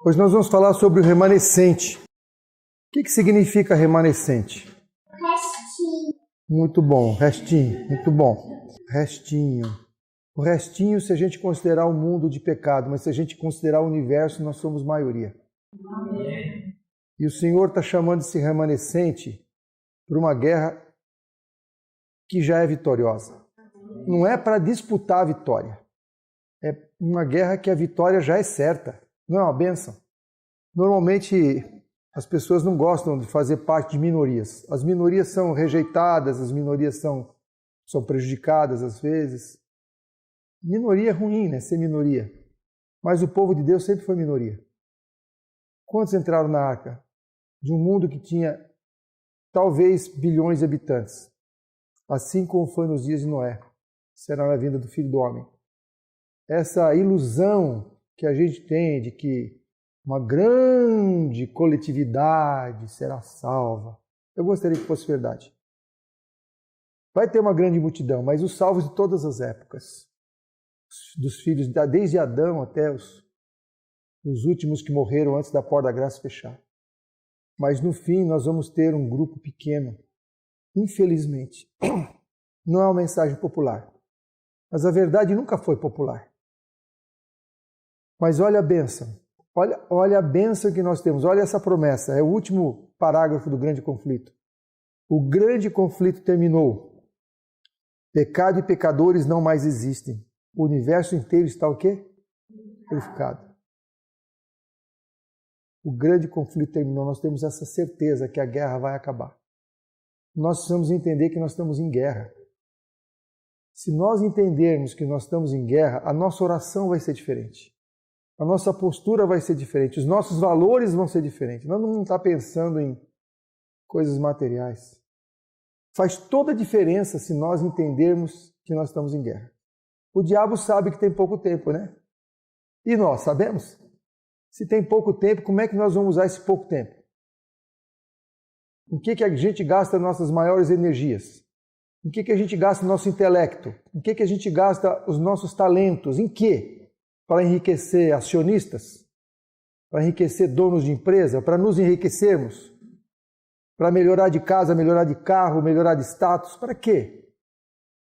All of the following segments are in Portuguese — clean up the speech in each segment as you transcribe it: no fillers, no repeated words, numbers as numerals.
Hoje nós vamos falar sobre o remanescente. O que significa remanescente? Restinho. Muito bom, restinho, muito bom. Restinho. O restinho, se a gente considerar o mundo de pecado, mas se a gente considerar o universo, nós somos maioria. Amém. E o Senhor está chamando esse remanescente para uma guerra que já é vitoriosa. Não é para disputar a vitória. É uma guerra que a vitória já é certa. Não é uma bênção? Normalmente as pessoas não gostam de fazer parte de minorias. As minorias são rejeitadas, as minorias são prejudicadas às vezes. Minoria é ruim, né? Ser minoria. Mas o povo de Deus sempre foi minoria. Quantos entraram na arca? De um mundo que tinha talvez bilhões de habitantes. Assim como foi nos dias de Noé. Será na vinda do Filho do Homem. Essa ilusão que a gente tem de que uma grande coletividade será salva. Eu gostaria que fosse verdade. Vai ter uma grande multidão, mas os salvos de todas as épocas, dos filhos, desde Adão até os últimos que morreram antes da porta da graça fechar. Mas no fim nós vamos ter um grupo pequeno, infelizmente. Não é uma mensagem popular, mas a verdade nunca foi popular. Mas olha a bênção. Olha a bênção que nós temos, olha essa promessa, é o último parágrafo do grande conflito. O grande conflito terminou. Pecado e pecadores não mais existem. O universo inteiro está o quê? Purificado. O grande conflito terminou, nós temos essa certeza que a guerra vai acabar. Nós precisamos entender que nós estamos em guerra. Se nós entendermos que nós estamos em guerra, a nossa oração vai ser diferente. A nossa postura vai ser diferente, os nossos valores vão ser diferentes. Nós não estamos pensando em coisas materiais. Faz toda a diferença se nós entendermos que nós estamos em guerra. O diabo sabe que tem pouco tempo, né? E nós sabemos? Se tem pouco tempo, como é que nós vamos usar esse pouco tempo? Em que a gente gasta nossas maiores energias? Em que a gente gasta o nosso intelecto? Em que a gente gasta os nossos talentos? Em quê? Para enriquecer acionistas, para enriquecer donos de empresa, para nos enriquecermos, para melhorar de casa, melhorar de carro, melhorar de status, para quê?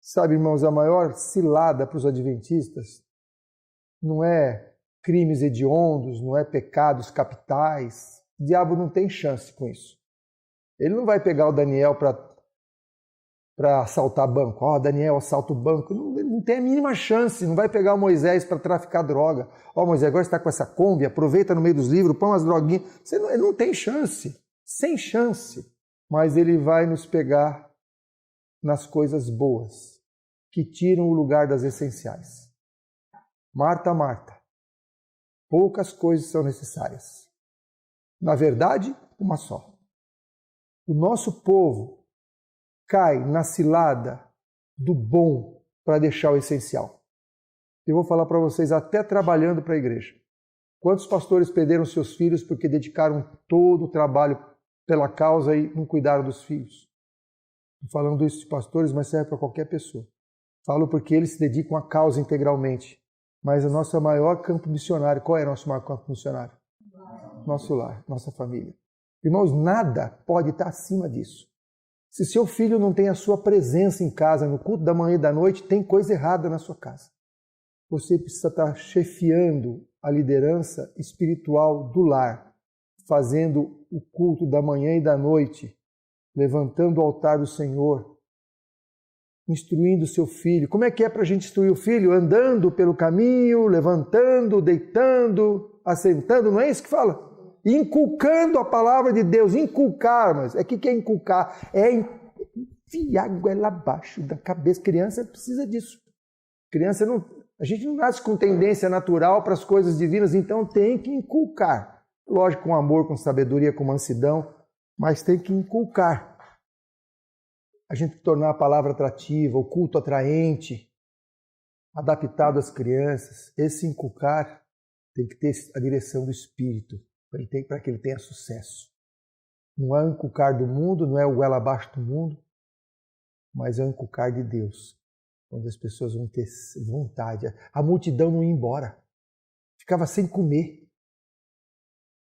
Sabe, irmãos, a maior cilada para os adventistas não é crimes hediondos, não é pecados capitais. O diabo não tem chance com isso. Ele não vai pegar o Daniel para assaltar banco. Daniel assalta o banco. Não tem a mínima chance. Não vai pegar o Moisés para traficar droga. Moisés, agora você está com essa Kombi, aproveita no meio dos livros, põe umas droguinhas. Ele não tem chance. Sem chance. Mas ele vai nos pegar nas coisas boas, que tiram o lugar das essenciais. Marta, Marta, poucas coisas são necessárias. Na verdade, uma só. O nosso povo cai na cilada do bom para deixar o essencial. Eu vou falar para vocês, até trabalhando para a igreja. Quantos pastores perderam seus filhos porque dedicaram todo o trabalho pela causa e não cuidaram dos filhos? Estou falando isso de pastores, mas serve para qualquer pessoa. Falo porque eles se dedicam à causa integralmente. Mas o nosso maior campo missionário, qual é o nosso maior campo missionário? Nosso lar, nossa família. Irmãos, nada pode estar acima disso. Se seu filho não tem a sua presença em casa, no culto da manhã e da noite, tem coisa errada na sua casa. Você precisa estar chefiando a liderança espiritual do lar, fazendo o culto da manhã e da noite, levantando o altar do Senhor, instruindo seu filho. Como é que é para a gente instruir o filho? Andando pelo caminho, levantando, deitando, assentando, não é isso que fala? Inculcando a palavra de Deus, inculcar, mas o que é inculcar? É enfiar a goela abaixo da cabeça. Criança precisa disso. Criança não, a gente não nasce com tendência natural para as coisas divinas, então tem que inculcar. Lógico, com amor, com sabedoria, com mansidão, mas tem que inculcar. A gente tornar a palavra atrativa, o culto atraente, adaptado às crianças. Esse inculcar tem que ter a direção do Espírito, para que ele tenha sucesso. Não é o inculcar do mundo, não é o goela abaixo do mundo, mas é o inculcar de Deus, onde as pessoas vão ter vontade. A multidão não ia embora, ficava sem comer.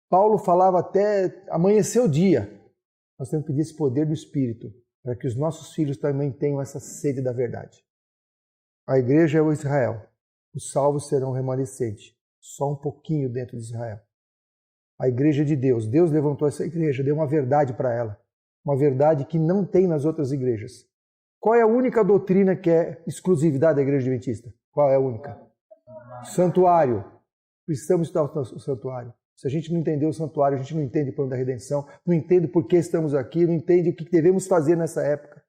Paulo falava até amanhecer o dia. Nós temos que pedir esse poder do Espírito para que os nossos filhos também tenham essa sede da verdade. A igreja é o Israel. Os salvos serão remanescentes. Só um pouquinho dentro de Israel. A igreja de Deus. Deus levantou essa igreja, deu uma verdade para ela. Uma verdade que não tem nas outras igrejas. Qual é a única doutrina que é exclusividade da igreja adventista? Qual é a única? Santuário. Precisamos estudar o santuário. Se a gente não entender o santuário, a gente não entende o plano da redenção, não entende por que estamos aqui, não entende o que devemos fazer nessa época.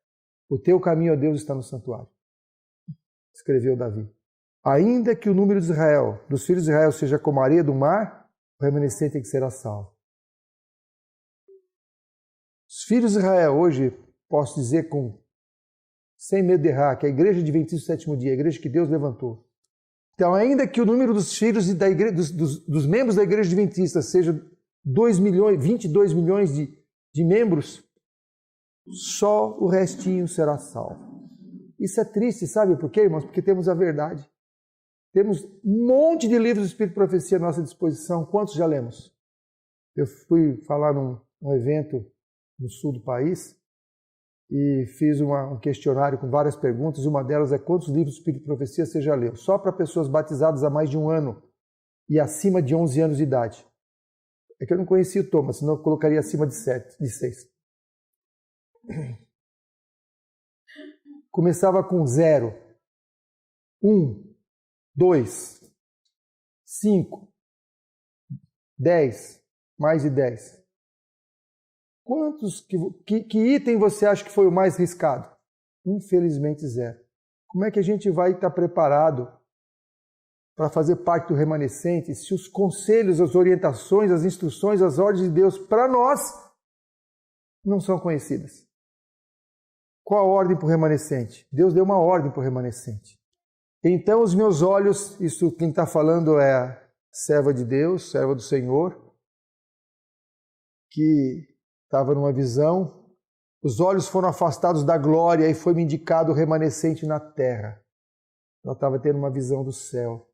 O teu caminho, ó Deus, está no santuário. Escreveu Davi. Ainda que o número de Israel, dos filhos de Israel seja como a areia do mar, o remanescente tem que ser salvo. Os filhos de Israel hoje, posso dizer sem medo de errar, que a igreja adventista do sétimo dia, a igreja que Deus levantou. Então, ainda que o número dos filhos da igreja, dos membros da igreja adventista seja 22 milhões de membros, só o restinho será salvo. Isso é triste, sabe por quê, irmãos? Porque temos a verdade. Temos um monte de livros do Espírito de Profecia à nossa disposição. Quantos já lemos? Eu fui falar num evento no sul do país e fiz um questionário com várias perguntas. Uma delas é: quantos livros do Espírito de Profecia você já leu? Só para pessoas batizadas há mais de 1 ano e acima de 11 anos de idade. É que eu não conhecia o Thomas, senão eu colocaria acima de 6. Começava com 0, 1, 2, 5, 10, mais de 10. Quantos, que item você acha que foi o mais riscado? Infelizmente 0. Como é que a gente vai estar preparado para fazer parte do remanescente se os conselhos, as orientações, as instruções, as ordens de Deus para nós não são conhecidas? Qual a ordem para o remanescente? Deus deu uma ordem para o remanescente. Então os meus olhos, isso quem está falando é a serva de Deus, serva do Senhor, que estava numa visão, os olhos foram afastados da glória e foi-me indicado o remanescente na terra. Ela estava tendo uma visão do céu.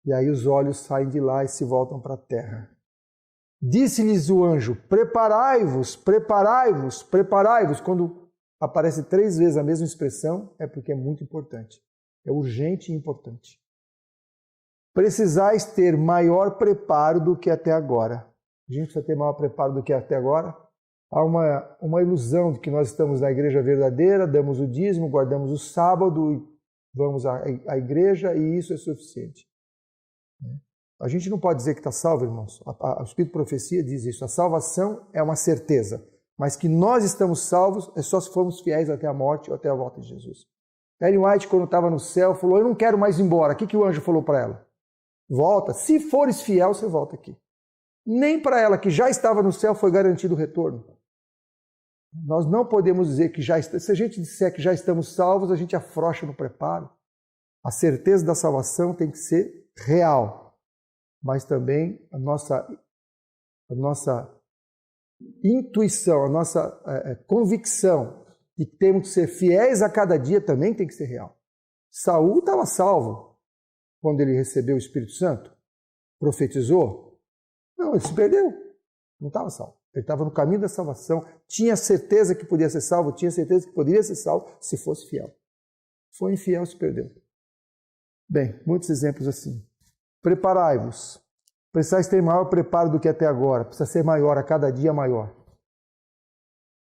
E aí os olhos saem de lá e se voltam para a terra. Disse-lhes o anjo: preparai-vos, preparai-vos, preparai-vos. Quando aparece 3 vezes a mesma expressão, é porque é muito importante. É urgente e importante. Precisais ter maior preparo do que até agora. A gente precisa ter maior preparo do que até agora. Há uma ilusão de que nós estamos na igreja verdadeira, damos o dízimo, guardamos o sábado e vamos à igreja e isso é suficiente. A gente não pode dizer que está salvo, irmãos. O Espírito de Profecia diz isso. A salvação é uma certeza, mas que nós estamos salvos é só se formos fiéis até a morte ou até a volta de Jesus. Ellen White, quando estava no céu, falou: eu não quero mais ir embora. O que o anjo falou para ela? Volta. Se fores fiel, você volta aqui. Nem para ela, que já estava no céu, foi garantido o retorno. Nós não podemos dizer que já está. Se a gente disser que já estamos salvos, a gente afrouxa no preparo. A certeza da salvação tem que ser real, mas também a nossa intuição, a nossa convicção de que temos que ser fiéis a cada dia também tem que ser real. Saul estava salvo quando ele recebeu o Espírito Santo, profetizou. Não, ele se perdeu, não estava salvo. Ele estava no caminho da salvação, tinha certeza que podia ser salvo, tinha certeza que poderia ser salvo se fosse fiel. Foi infiel, se perdeu. Bem, muitos exemplos assim. Preparai-vos. Precisais ter maior preparo do que até agora. Precisa ser maior, a cada dia maior.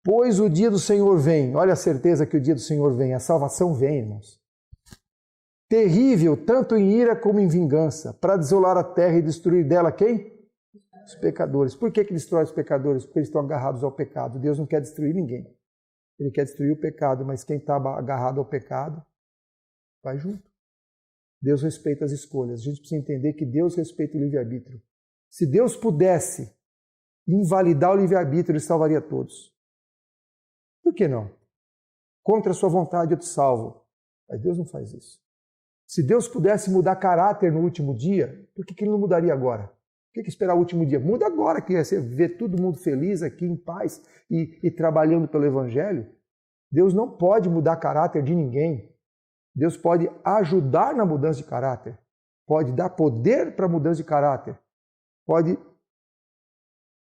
Pois o dia do Senhor vem. Olha a certeza que o dia do Senhor vem. A salvação vem, irmãos. Terrível, tanto em ira como em vingança, para desolar a terra e destruir dela quem? Os pecadores. Por que destrói os pecadores? Porque eles estão agarrados ao pecado. Deus não quer destruir ninguém. Ele quer destruir o pecado, mas quem está agarrado ao pecado, vai junto. Deus respeita as escolhas. A gente precisa entender que Deus respeita o livre-arbítrio. Se Deus pudesse invalidar o livre-arbítrio, Ele salvaria todos. Por que não? Contra a sua vontade eu te salvo. Mas Deus não faz isso. Se Deus pudesse mudar caráter no último dia, por que Ele não mudaria agora? Por que esperar o último dia? Muda agora, que você vê todo mundo feliz aqui, em paz e trabalhando pelo Evangelho. Deus não pode mudar caráter de ninguém. Deus pode ajudar na mudança de caráter, pode dar poder para a mudança de caráter, pode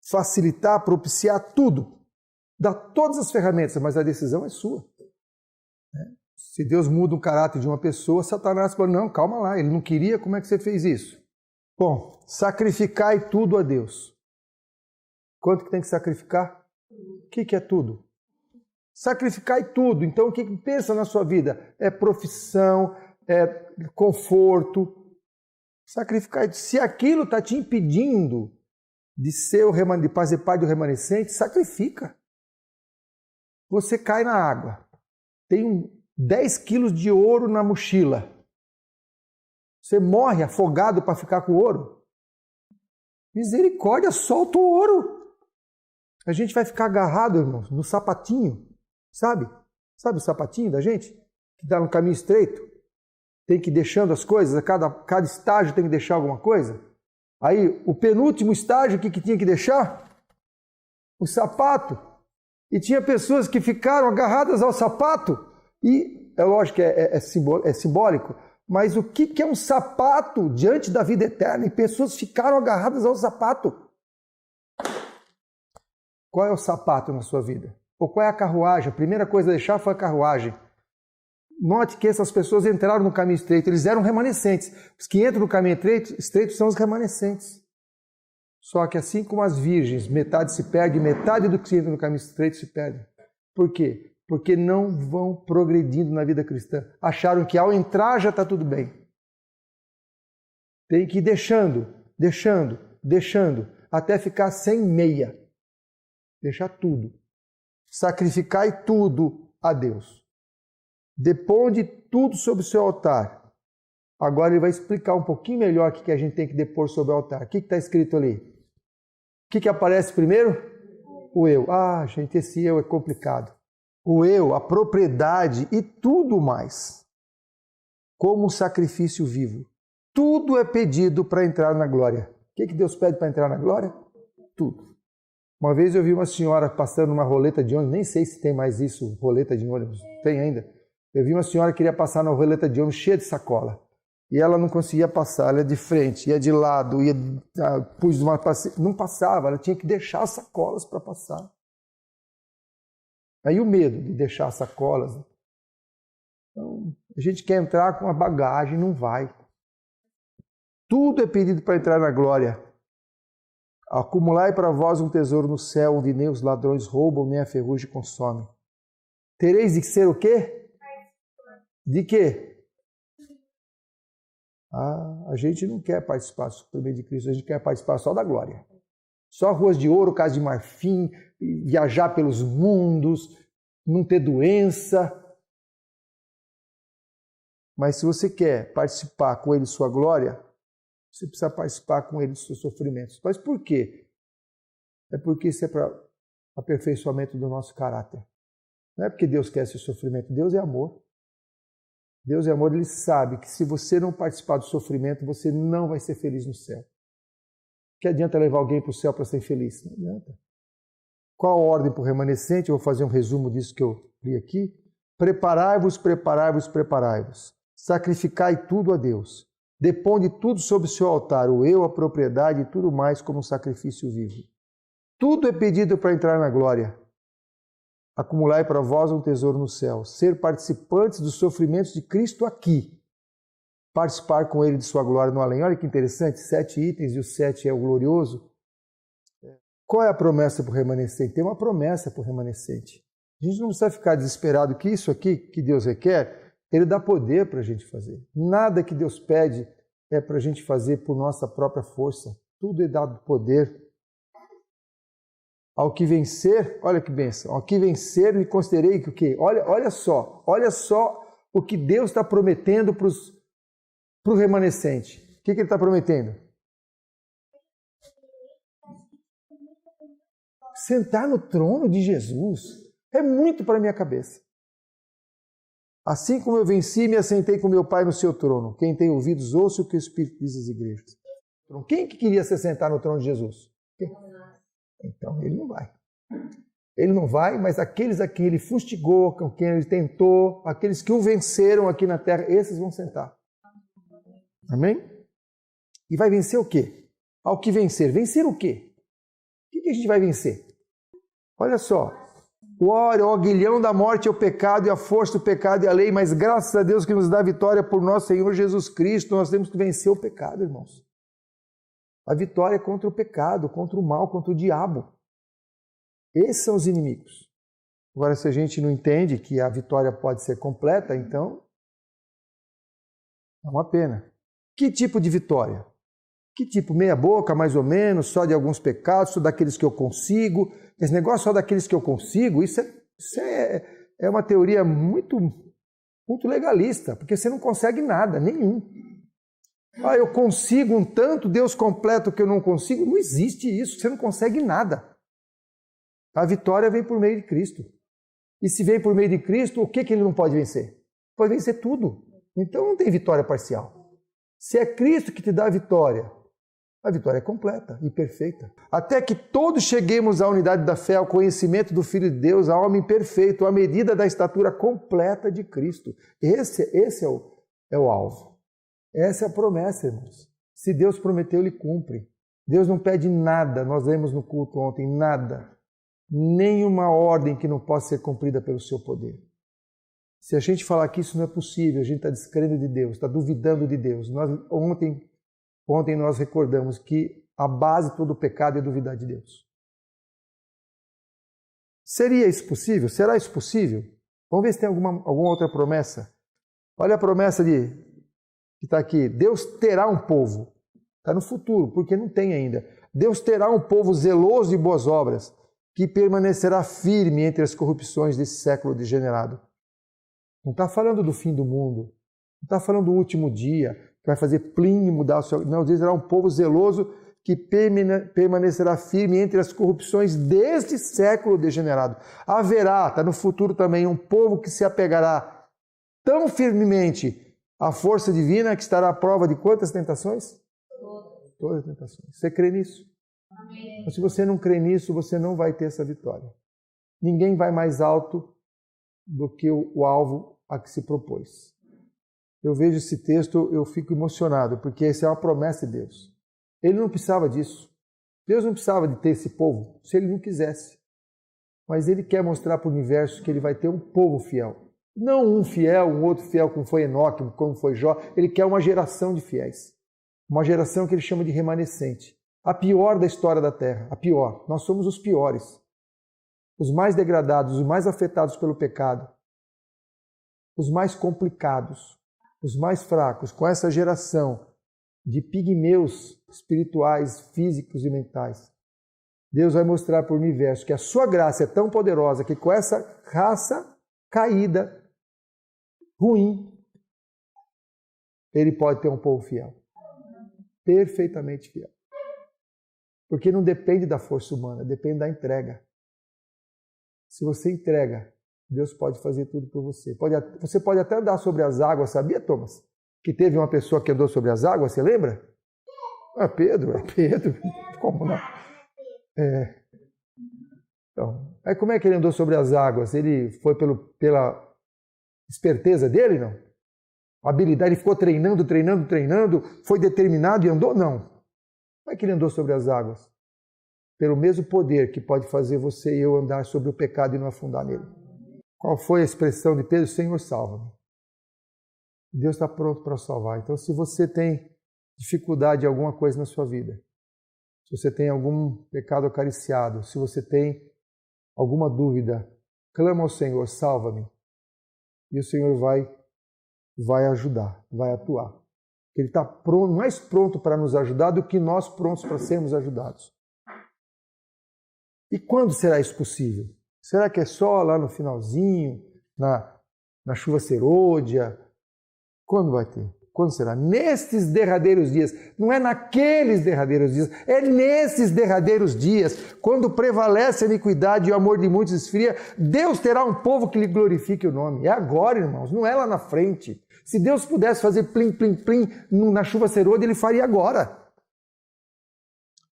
facilitar, propiciar tudo. Dá todas as ferramentas, mas a decisão é sua. Se Deus muda o caráter de uma pessoa, Satanás fala, não, calma lá, ele não queria, como é que você fez isso? Bom, sacrificai tudo a Deus. Quanto que tem que sacrificar? O que é tudo? Sacrificai tudo. Então, o que pensa na sua vida? É profissão, é conforto. Sacrificar. Se aquilo está te impedindo de fazer parte do remanescente, sacrifica. Você cai na água. Tem 10 quilos de ouro na mochila. Você morre afogado para ficar com o ouro. Misericórdia, solta o ouro. A gente vai ficar agarrado, irmãos, no sapatinho. Sabe? Sabe o sapatinho da gente? Que está no caminho estreito? Tem que ir deixando as coisas, cada estágio tem que deixar alguma coisa. Aí, o penúltimo estágio, o que tinha que deixar? O sapato. E tinha pessoas que ficaram agarradas ao sapato. E, é lógico que é simbólico, mas o que é um sapato diante da vida eterna? E pessoas ficaram agarradas ao sapato. Qual é o sapato na sua vida? Ou qual é a carruagem? A primeira coisa a deixar foi a carruagem. Note que essas pessoas entraram no caminho estreito, eles eram remanescentes. Os que entram no caminho estreito são os remanescentes. Só que assim como as virgens, metade se perde, metade do que entra no caminho estreito se perde. Por quê? Porque não vão progredindo na vida cristã. Acharam que ao entrar já está tudo bem. Tem que ir deixando, até ficar sem meia. Deixar tudo. Sacrificai tudo a Deus. Deponde tudo sobre o seu altar. Agora ele vai explicar um pouquinho melhor o que a gente tem que depor sobre o altar. O que está escrito ali? O que aparece primeiro? O eu. Ah, gente, esse eu é complicado. O eu, a propriedade e tudo mais. Como um sacrifício vivo. Tudo é pedido para entrar na glória. O que Deus pede para entrar na glória? Tudo. Uma vez eu vi uma senhora passando uma roleta de ônibus, nem sei se tem mais isso, roleta de ônibus, tem ainda. Eu vi uma senhora que queria passar na roleta de ônibus cheia de sacola. E ela não conseguia passar, ela ia de frente, ia de lado, não passava, ela tinha que deixar as sacolas para passar. Aí o medo de deixar as sacolas. Então, a gente quer entrar com a bagagem, não vai. Tudo é pedido para entrar na glória. Acumulai para vós um tesouro no céu, onde nem os ladrões roubam, nem a ferrugem consome. Tereis de ser o quê? De quê? A gente não quer participar do sofrimento de Cristo, a gente quer participar só da glória. Só ruas de ouro, casa de marfim, viajar pelos mundos, não ter doença. Mas se você quer participar com Ele de sua glória, você precisa participar com Ele dos seus sofrimentos. Mas por quê? É porque isso é para aperfeiçoamento do nosso caráter. Não é porque Deus quer esse sofrimento. Deus é amor. Deus é amor, Ele sabe que se você não participar do sofrimento, você não vai ser feliz no céu. Que adianta levar alguém para o céu para ser feliz? Não adianta. Qual a ordem para o remanescente? Eu vou fazer um resumo disso que eu li aqui. Preparai-vos, preparai-vos, preparai-vos. Sacrificai tudo a Deus. Deponde tudo sobre o seu altar, o eu, a propriedade e tudo mais como um sacrifício vivo. Tudo é pedido para entrar na glória. Acumulai para vós um tesouro no céu. Ser participantes dos sofrimentos de Cristo aqui. Participar com Ele de sua glória no além. Olha que interessante, 7 itens e o 7 é o glorioso. Qual é a promessa para o remanescente? Tem uma promessa para o remanescente. A gente não precisa ficar desesperado que isso aqui que Deus requer, Ele dá poder para a gente fazer. Nada que Deus pede é para a gente fazer por nossa própria força. Tudo é dado poder. Ao que vencer, olha que bênção, ao que vencer me considerei que o quê? Olha só o que Deus está prometendo para o remanescente. O que Ele está prometendo? Sentar no trono de Jesus. É muito para a minha cabeça. Assim como eu venci, me assentei com meu Pai no seu trono. Quem tem ouvidos, ouça o que o Espírito diz às igrejas. Quem que queria se sentar no trono de Jesus? Então, ele não vai. Ele não vai, mas aqueles a quem ele fustigou, com quem ele tentou, aqueles que o venceram aqui na terra, esses vão sentar. Amém? E vai vencer o quê? Ao que vencer. Vencer o quê? que a gente vai vencer? Olha só, o aguilhão da morte é o pecado e a força do pecado é a lei, mas graças a Deus que nos dá vitória por nosso Senhor Jesus Cristo, nós temos que vencer o pecado, irmãos. A vitória é contra o pecado, contra o mal, contra o diabo. Esses são os inimigos. Agora, se a gente não entende que a vitória pode ser completa, então é uma pena. Que tipo de vitória? Que tipo? Meia boca, mais ou menos, só de alguns pecados, só daqueles que eu consigo. Esse negócio só daqueles que eu consigo, isso é uma teoria muito legalista, porque você não consegue nada, nenhum. Ah, eu consigo um tanto, Deus completa o que eu não consigo. Não existe isso, você não consegue nada. A vitória vem por meio de Cristo. E se vem por meio de Cristo, o que ele não pode vencer? Pode vencer tudo. Então não tem vitória parcial. Se é Cristo que te dá a vitória é completa e perfeita. Até que todos cheguemos à unidade da fé, ao conhecimento do Filho de Deus, ao homem perfeito, à medida da estatura completa de Cristo. Esse é o alvo. Essa é a promessa, irmãos. Se Deus prometeu, Ele cumpre. Deus não pede nada, nós lemos no culto ontem, nada. Nenhuma ordem que não possa ser cumprida pelo seu poder. Se a gente falar que isso não é possível, a gente está descrendo de Deus, está duvidando de Deus. Ontem nós recordamos que a base de todo o pecado é duvidar de Deus. Seria isso possível? Será isso possível? Vamos ver se tem alguma outra promessa. Olha a promessa que está aqui. Deus terá um povo. Está no futuro, porque não tem ainda. Deus terá um povo zeloso de boas obras, que permanecerá firme entre as corrupções desse século degenerado. Não está falando do fim do mundo. Não está falando do último dia, que vai fazer plim e mudar o seu... Não, Deus será um povo zeloso que permanecerá firme entre as corrupções deste século degenerado. Haverá, está no futuro também, um povo que se apegará tão firmemente à força divina que estará à prova de quantas tentações? Todas as tentações. Você crê nisso? Amém. Mas se você não crê nisso, você não vai ter essa vitória. Ninguém vai mais alto do que o alvo a que se propôs. Eu vejo esse texto, eu fico emocionado, porque essa é uma promessa de Deus. Ele não precisava disso. Deus não precisava de ter esse povo, se ele não quisesse. Mas ele quer mostrar para o universo que ele vai ter um povo fiel. Não um fiel, um outro fiel como foi Enoque, como foi Jó. Ele quer uma geração de fiéis. Uma geração que ele chama de remanescente. A pior da história da Terra, a pior. Nós somos os piores. Os mais degradados, os mais afetados pelo pecado. Os mais complicados, os mais fracos, com essa geração de pigmeus espirituais, físicos e mentais. Deus vai mostrar para o universo que a sua graça é tão poderosa que com essa raça caída, ruim, ele pode ter um povo fiel. Perfeitamente fiel. Porque não depende da força humana, depende da entrega. Se você entrega, Deus pode fazer tudo por você. Você pode até andar sobre as águas, sabia, Thomas? Que teve uma pessoa que andou sobre as águas, você lembra? É Pedro. Como não? Então, aí como é que ele andou sobre as águas? Ele foi pela esperteza dele, não? A habilidade, ele ficou treinando, foi determinado e andou? Não. Como é que ele andou sobre as águas? Pelo mesmo poder que pode fazer você e eu andar sobre o pecado e não afundar nele. Qual foi a expressão de Pedro? Senhor, salva-me. Deus está pronto para salvar. Então, se você tem dificuldade em alguma coisa na sua vida, se você tem algum pecado acariciado, se você tem alguma dúvida, clama ao Senhor, salva-me. E o Senhor vai ajudar, vai atuar. Ele está pronto, mais pronto para nos ajudar do que nós prontos para sermos ajudados. E quando será isso possível? Será que é só lá no finalzinho, na chuva serôdia? Quando vai ter? Quando será? Nestes derradeiros dias. Não é naqueles derradeiros dias, é nesses derradeiros dias. Quando prevalece a iniquidade e o amor de muitos esfria, Deus terá um povo que lhe glorifique o nome. É agora, irmãos, não é lá na frente. Se Deus pudesse fazer plim, plim, plim na chuva serôdia, Ele faria agora.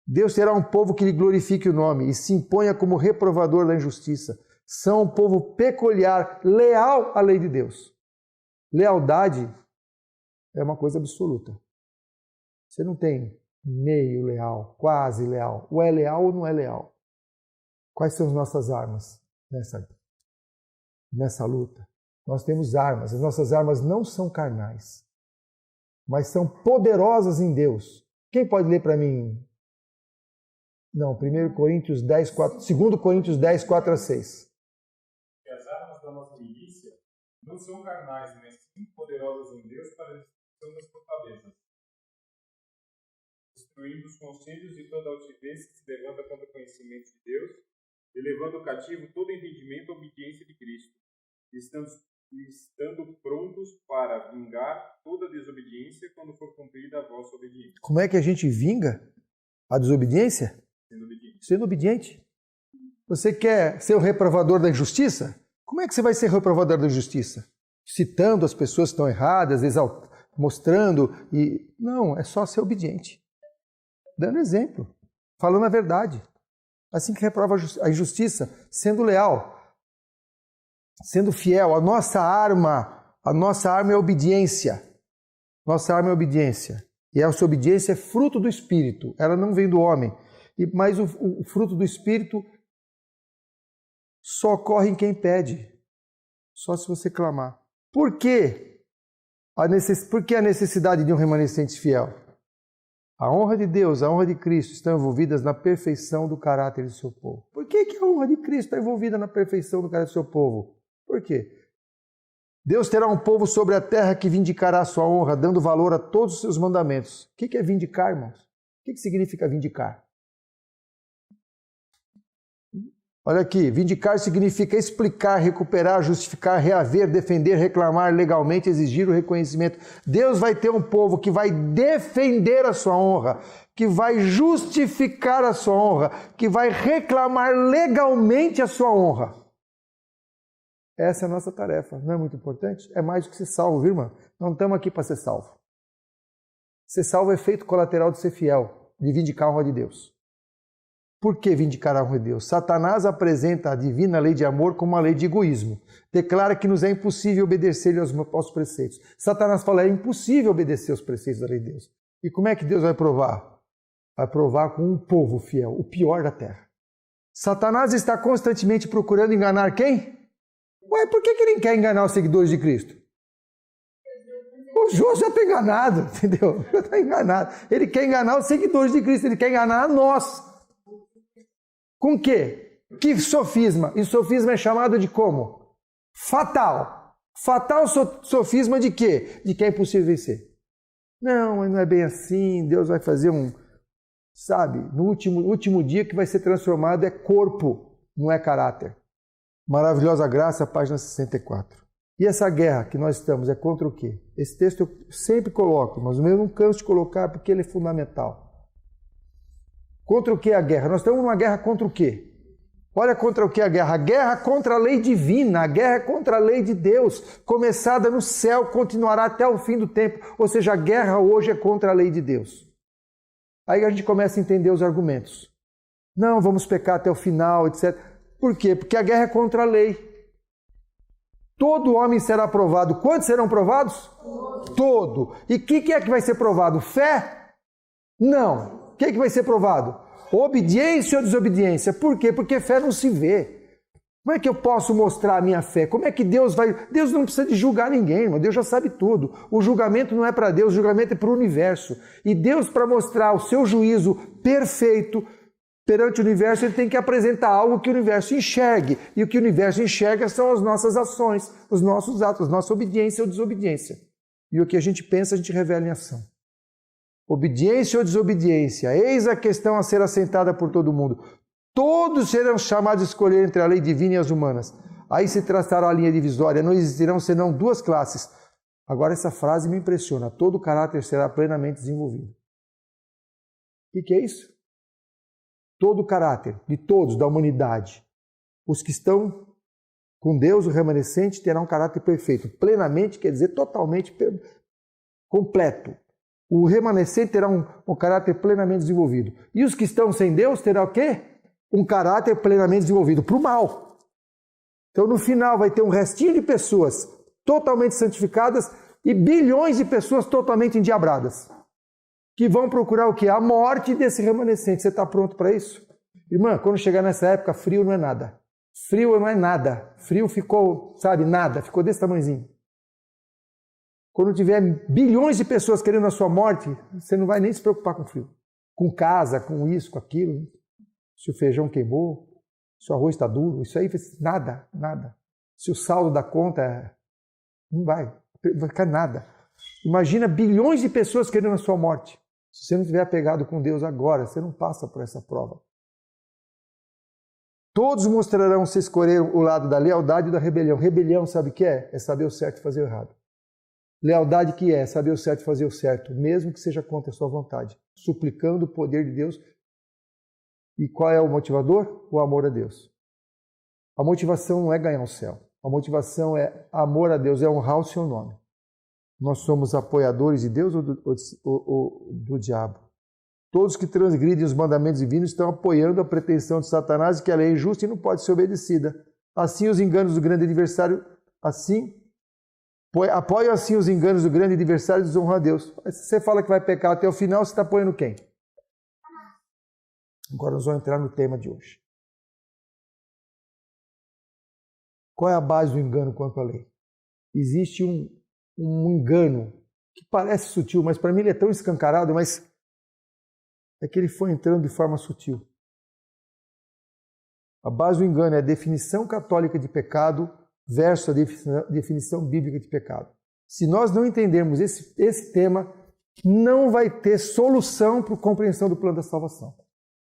Deus terá um povo que lhe glorifique o nome e se imponha como reprovador da injustiça. São um povo peculiar, leal à lei de Deus. Lealdade é uma coisa absoluta. Você não tem meio leal, quase leal. Ou é leal ou não é leal? Quais são as nossas armas nessa luta? Nós temos armas. As nossas armas não são carnais, mas são poderosas em Deus. Quem pode ler para mim? Não, 1 Coríntios 10, 4, 2 Coríntios 10, 4 a 6. Que as armas da nossa milícia não são carnais, mas sim poderosas em Deus para a destruição das fortalezas, destruindo os conselhos e toda altivez que se levanta contra o conhecimento de Deus, e levando cativo todo entendimento à obediência de Cristo, estando prontos para vingar toda desobediência quando for cumprida a vossa obediência. Como é que a gente vinga a desobediência? Sendo obediente. Sendo obediente. Você quer ser o reprovador da injustiça? Como é que você vai ser reprovador da injustiça? Citando as pessoas que estão erradas, mostrando e... Não, é só ser obediente. Dando exemplo, falando a verdade. Assim que reprova a injustiça, sendo leal, sendo fiel. A nossa arma é obediência. Nossa arma é obediência. E essa obediência é fruto do Espírito. Ela não vem do homem. Mas o fruto do Espírito só ocorre em quem pede. Só se você clamar. Por quê? Por que a necessidade de um remanescente fiel? A honra de Deus, a honra de Cristo estão envolvidas na perfeição do caráter do seu povo. Por que a honra de Cristo está envolvida na perfeição do caráter do seu povo? Por quê? Deus terá um povo sobre a terra que vindicará a sua honra, dando valor a todos os seus mandamentos. O que é vindicar, irmãos? O que significa vindicar? Olha aqui, vindicar significa explicar, recuperar, justificar, reaver, defender, reclamar legalmente, exigir o reconhecimento. Deus vai ter um povo que vai defender a sua honra, que vai justificar a sua honra, que vai reclamar legalmente a sua honra. Essa é a nossa tarefa, não é muito importante? É mais do que ser salvo, viu, irmão? Não estamos aqui para ser salvo. Ser salvo é efeito colateral de ser fiel, de vindicar a honra de Deus. Por que vindicar a honra de Deus? Satanás apresenta a divina lei de amor como uma lei de egoísmo. Declara que nos é impossível obedecer aos preceitos. Satanás fala, é impossível obedecer aos preceitos da lei de Deus. E como é que Deus vai provar? Vai provar com um povo fiel, o pior da terra. Satanás está constantemente procurando enganar quem? Ué, por que ele não quer enganar os seguidores de Cristo? O João já está enganado, entendeu? Já está enganado. Ele quer enganar os seguidores de Cristo, ele quer enganar nós. Com o quê? Que sofisma? E sofisma é chamado de como? Fatal. Fatal sofisma de quê? De que é impossível vencer. Não, mas não é bem assim. Deus vai fazer no último dia que vai ser transformado é corpo, não é caráter. Maravilhosa Graça, página 64. E essa guerra que nós estamos é contra o quê? Esse texto eu sempre coloco, mas eu não canso de colocar porque ele é fundamental. Contra o que a guerra? Nós estamos numa guerra contra o quê? Olha contra o que a guerra? A guerra contra a lei divina, a guerra contra a lei de Deus, começada no céu, continuará até o fim do tempo. Ou seja, a guerra hoje é contra a lei de Deus. Aí a gente começa a entender os argumentos. Não, vamos pecar até o final, etc. Por quê? Porque a guerra é contra a lei. Todo homem será provado. Quantos serão provados? Todo. E o que é que vai ser provado? Fé? Não. O que é que vai ser provado? Obediência ou desobediência? Por quê? Porque fé não se vê. Como é que eu posso mostrar a minha fé? Como é que Deus vai... Deus não precisa de julgar ninguém, irmão. Deus já sabe tudo. O julgamento não é para Deus, o julgamento é para o universo. E Deus, para mostrar o seu juízo perfeito perante o universo, ele tem que apresentar algo que o universo enxergue. E o que o universo enxerga são as nossas ações, os nossos atos, nossa obediência ou desobediência. E o que a gente pensa, a gente revela em ação. Obediência ou desobediência? Eis a questão a ser assentada por todo mundo. Todos serão chamados a escolher entre a lei divina e as humanas. Aí se traçará a linha divisória. Não existirão senão duas classes. Agora essa frase me impressiona. Todo o caráter será plenamente desenvolvido. O que é isso? Todo o caráter de todos, da humanidade. Os que estão com Deus, o remanescente, terá um caráter perfeito. Plenamente quer dizer totalmente completo. O remanescente terá um caráter plenamente desenvolvido. E os que estão sem Deus terão o quê? Um caráter plenamente desenvolvido para o mal. Então, no final, vai ter um restinho de pessoas totalmente santificadas e bilhões de pessoas totalmente endiabradas. que vão procurar o quê? A morte desse remanescente. Você está pronto para isso? Irmã, quando chegar nessa época, frio não é nada. Frio não é nada. Frio ficou, sabe, nada. Ficou desse tamanhozinho. Quando tiver bilhões de pessoas querendo a sua morte, você não vai nem se preocupar com frio. Com casa, com isso, com aquilo. Se o feijão queimou, se o arroz está duro, isso aí, nada, nada. Se o saldo da conta, não vai ficar nada. Imagina bilhões de pessoas querendo a sua morte. Se você não estiver apegado com Deus agora, você não passa por essa prova. Todos mostrarão se escolheram o lado da lealdade e da rebelião. Rebelião, sabe o que é? É saber o certo e fazer o errado. Lealdade que é saber o certo e fazer o certo, mesmo que seja contra a sua vontade, suplicando o poder de Deus. E qual é o motivador? O amor a Deus. A motivação não é ganhar o céu. A motivação é amor a Deus, é honrar o seu nome. Nós somos apoiadores de Deus ou do diabo? Todos que transgridem os mandamentos divinos estão apoiando a pretensão de Satanás de que a lei é injusta e não pode ser obedecida. Assim os enganos do grande adversário, apoiam assim os enganos do grande adversário e desonram a Deus. Mas se você fala que vai pecar até o final, você está apoiando quem? Agora nós vamos entrar no tema de hoje. Qual é a base do engano quanto à lei? Existe um engano que parece sutil, mas para mim ele é tão escancarado, mas é que ele foi entrando de forma sutil. A base do engano é a definição católica de pecado versus a definição bíblica de pecado. Se nós não entendermos esse tema, não vai ter solução para a compreensão do plano da salvação.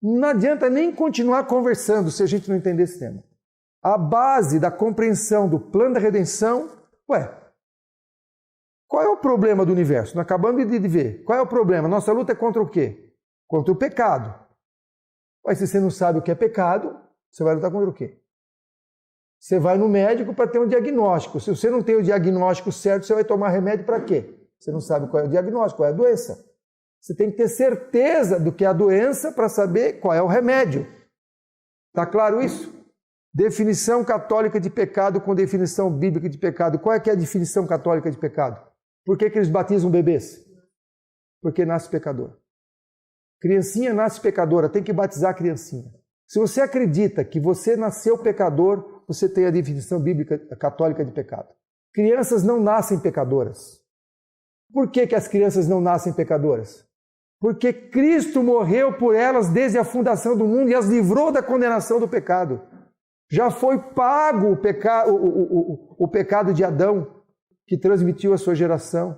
Não adianta nem continuar conversando se a gente não entender esse tema. A base da compreensão do plano da redenção, qual é o problema do universo? Nós acabamos de ver. Qual é o problema? Nossa luta é contra o quê? Contra o pecado. Mas se você não sabe o que é pecado, você vai lutar contra o quê? Você vai no médico para ter um diagnóstico. Se você não tem o diagnóstico certo, você vai tomar remédio para quê? Você não sabe qual é o diagnóstico, qual é a doença. Você tem que ter certeza do que é a doença para saber qual é o remédio. Está claro isso? Definição católica de pecado com definição bíblica de pecado. Qual é que é a definição católica de pecado? Por que eles batizam bebês? Porque nasce pecador. Criancinha nasce pecadora, tem que batizar a criancinha. Se você acredita que você nasceu pecador, você tem a definição bíblica católica de pecado. Crianças não nascem pecadoras. Por que as crianças não nascem pecadoras? Porque Cristo morreu por elas desde a fundação do mundo e as livrou da condenação do pecado. Já foi pago o pecado de Adão, que transmitiu a sua geração.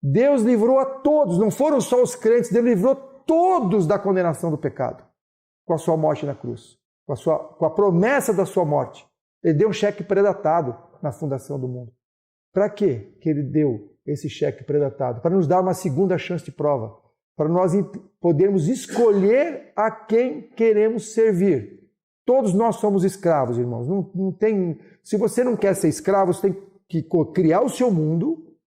Deus livrou a todos, não foram só os crentes, Deus livrou todos da condenação do pecado, com a sua morte na cruz, com a promessa da sua morte. Ele deu um cheque predatado na fundação do mundo. Para quê que ele deu esse cheque predatado? Para nos dar uma segunda chance de prova, para nós podermos escolher a quem queremos servir. Todos nós somos escravos, irmãos. Não tem. Se você não quer ser escravo, você tem que criar o seu mundo,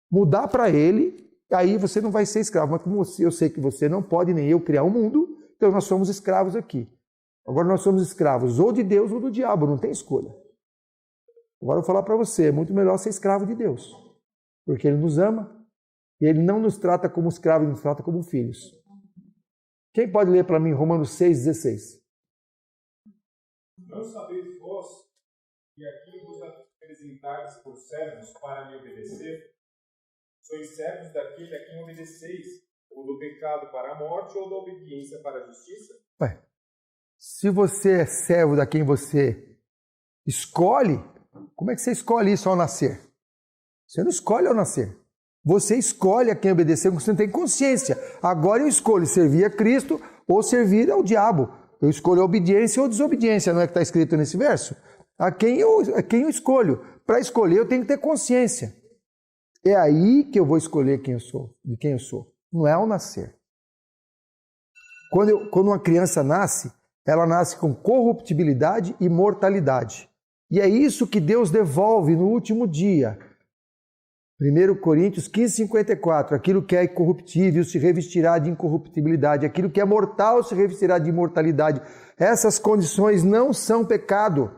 mudar para ele, aí você não vai ser escravo. Mas como eu sei que você não pode, nem eu, criar um mundo, então nós somos escravos aqui. Agora nós somos escravos ou de Deus ou do diabo, não tem escolha. Agora eu vou falar para você, é muito melhor ser escravo de Deus, porque Ele nos ama e Ele não nos trata como escravos, Ele nos trata como filhos. Quem pode ler para mim Romanos 6,16? Não sabeis vós que aqui vos apresentais por servos para me obedecer? Sois servos daquele a quem obedeceis, ou do pecado para a morte, ou da obediência para a justiça? Se você é servo da quem você escolhe, como é que você escolhe isso ao nascer? Você não escolhe ao nascer. Você escolhe a quem obedecer, porque você não tem consciência. Agora eu escolho servir a Cristo ou servir ao diabo. Eu escolho a obediência ou desobediência, não é que está escrito nesse verso? A quem eu escolho. Para escolher eu tenho que ter consciência. É aí que eu vou escolher quem eu sou, de quem eu sou. Não é ao nascer. Quando uma criança nasce, ela nasce com corruptibilidade e mortalidade. E é isso que Deus devolve no último dia. 1 Coríntios 15:54, aquilo que é incorruptível se revestirá de incorruptibilidade, aquilo que é mortal se revestirá de imortalidade. Essas condições não são pecado,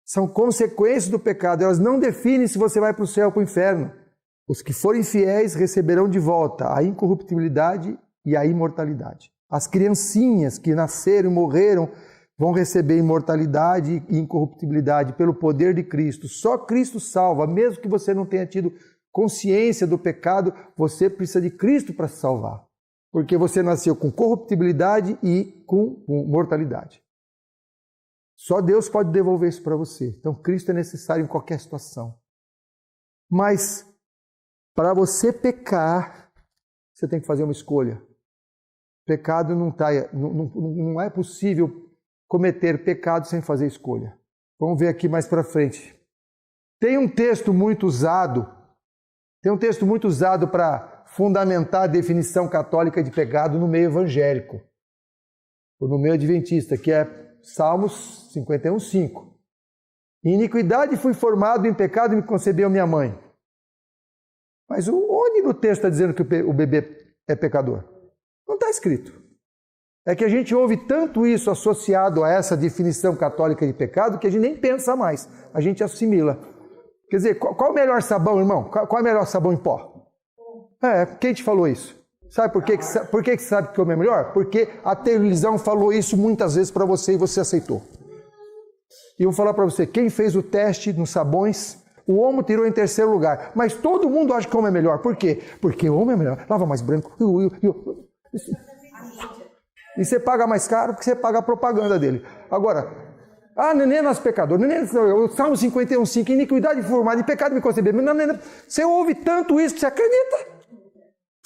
são consequências do pecado, elas não definem se você vai para o céu ou para o inferno. Os que forem fiéis receberão de volta a incorruptibilidade e a imortalidade. As criancinhas que nasceram e morreram vão receber imortalidade e incorruptibilidade pelo poder de Cristo. Só Cristo salva, mesmo que você não tenha tido consciência do pecado, você precisa de Cristo para se salvar. Porque você nasceu com corruptibilidade e com mortalidade. Só Deus pode devolver isso para você. Então Cristo é necessário em qualquer situação. Mas para você pecar, você tem que fazer uma escolha. Pecado não é possível cometer pecado sem fazer escolha. Vamos ver aqui mais para frente. Tem um texto muito usado para fundamentar a definição católica de pecado no meio evangélico, ou no meio adventista, que é Salmos 51:5. Em iniquidade fui formado, em pecado me concebeu minha mãe. Mas onde no texto está dizendo que o bebê é pecador? Não está escrito. É que a gente ouve tanto isso associado a essa definição católica de pecado que a gente nem pensa mais, a gente assimila. Quer dizer, qual é o melhor sabão, irmão? Qual é o melhor sabão em pó? Quem te falou isso? Sabe por que você sabe que o é melhor? Porque a televisão falou isso muitas vezes para você e você aceitou. E eu vou falar para você, quem fez o teste nos sabões, o Omo tirou em terceiro lugar. Mas todo mundo acha que o Omo é melhor. Por quê? Porque o Omo é melhor, lava mais branco. E você paga mais caro porque você paga a propaganda dele. Agora, neném nosso pecador, o Salmo 51:5, iniquidade formada, em pecado me concebeu. Você ouve tanto isso que você acredita.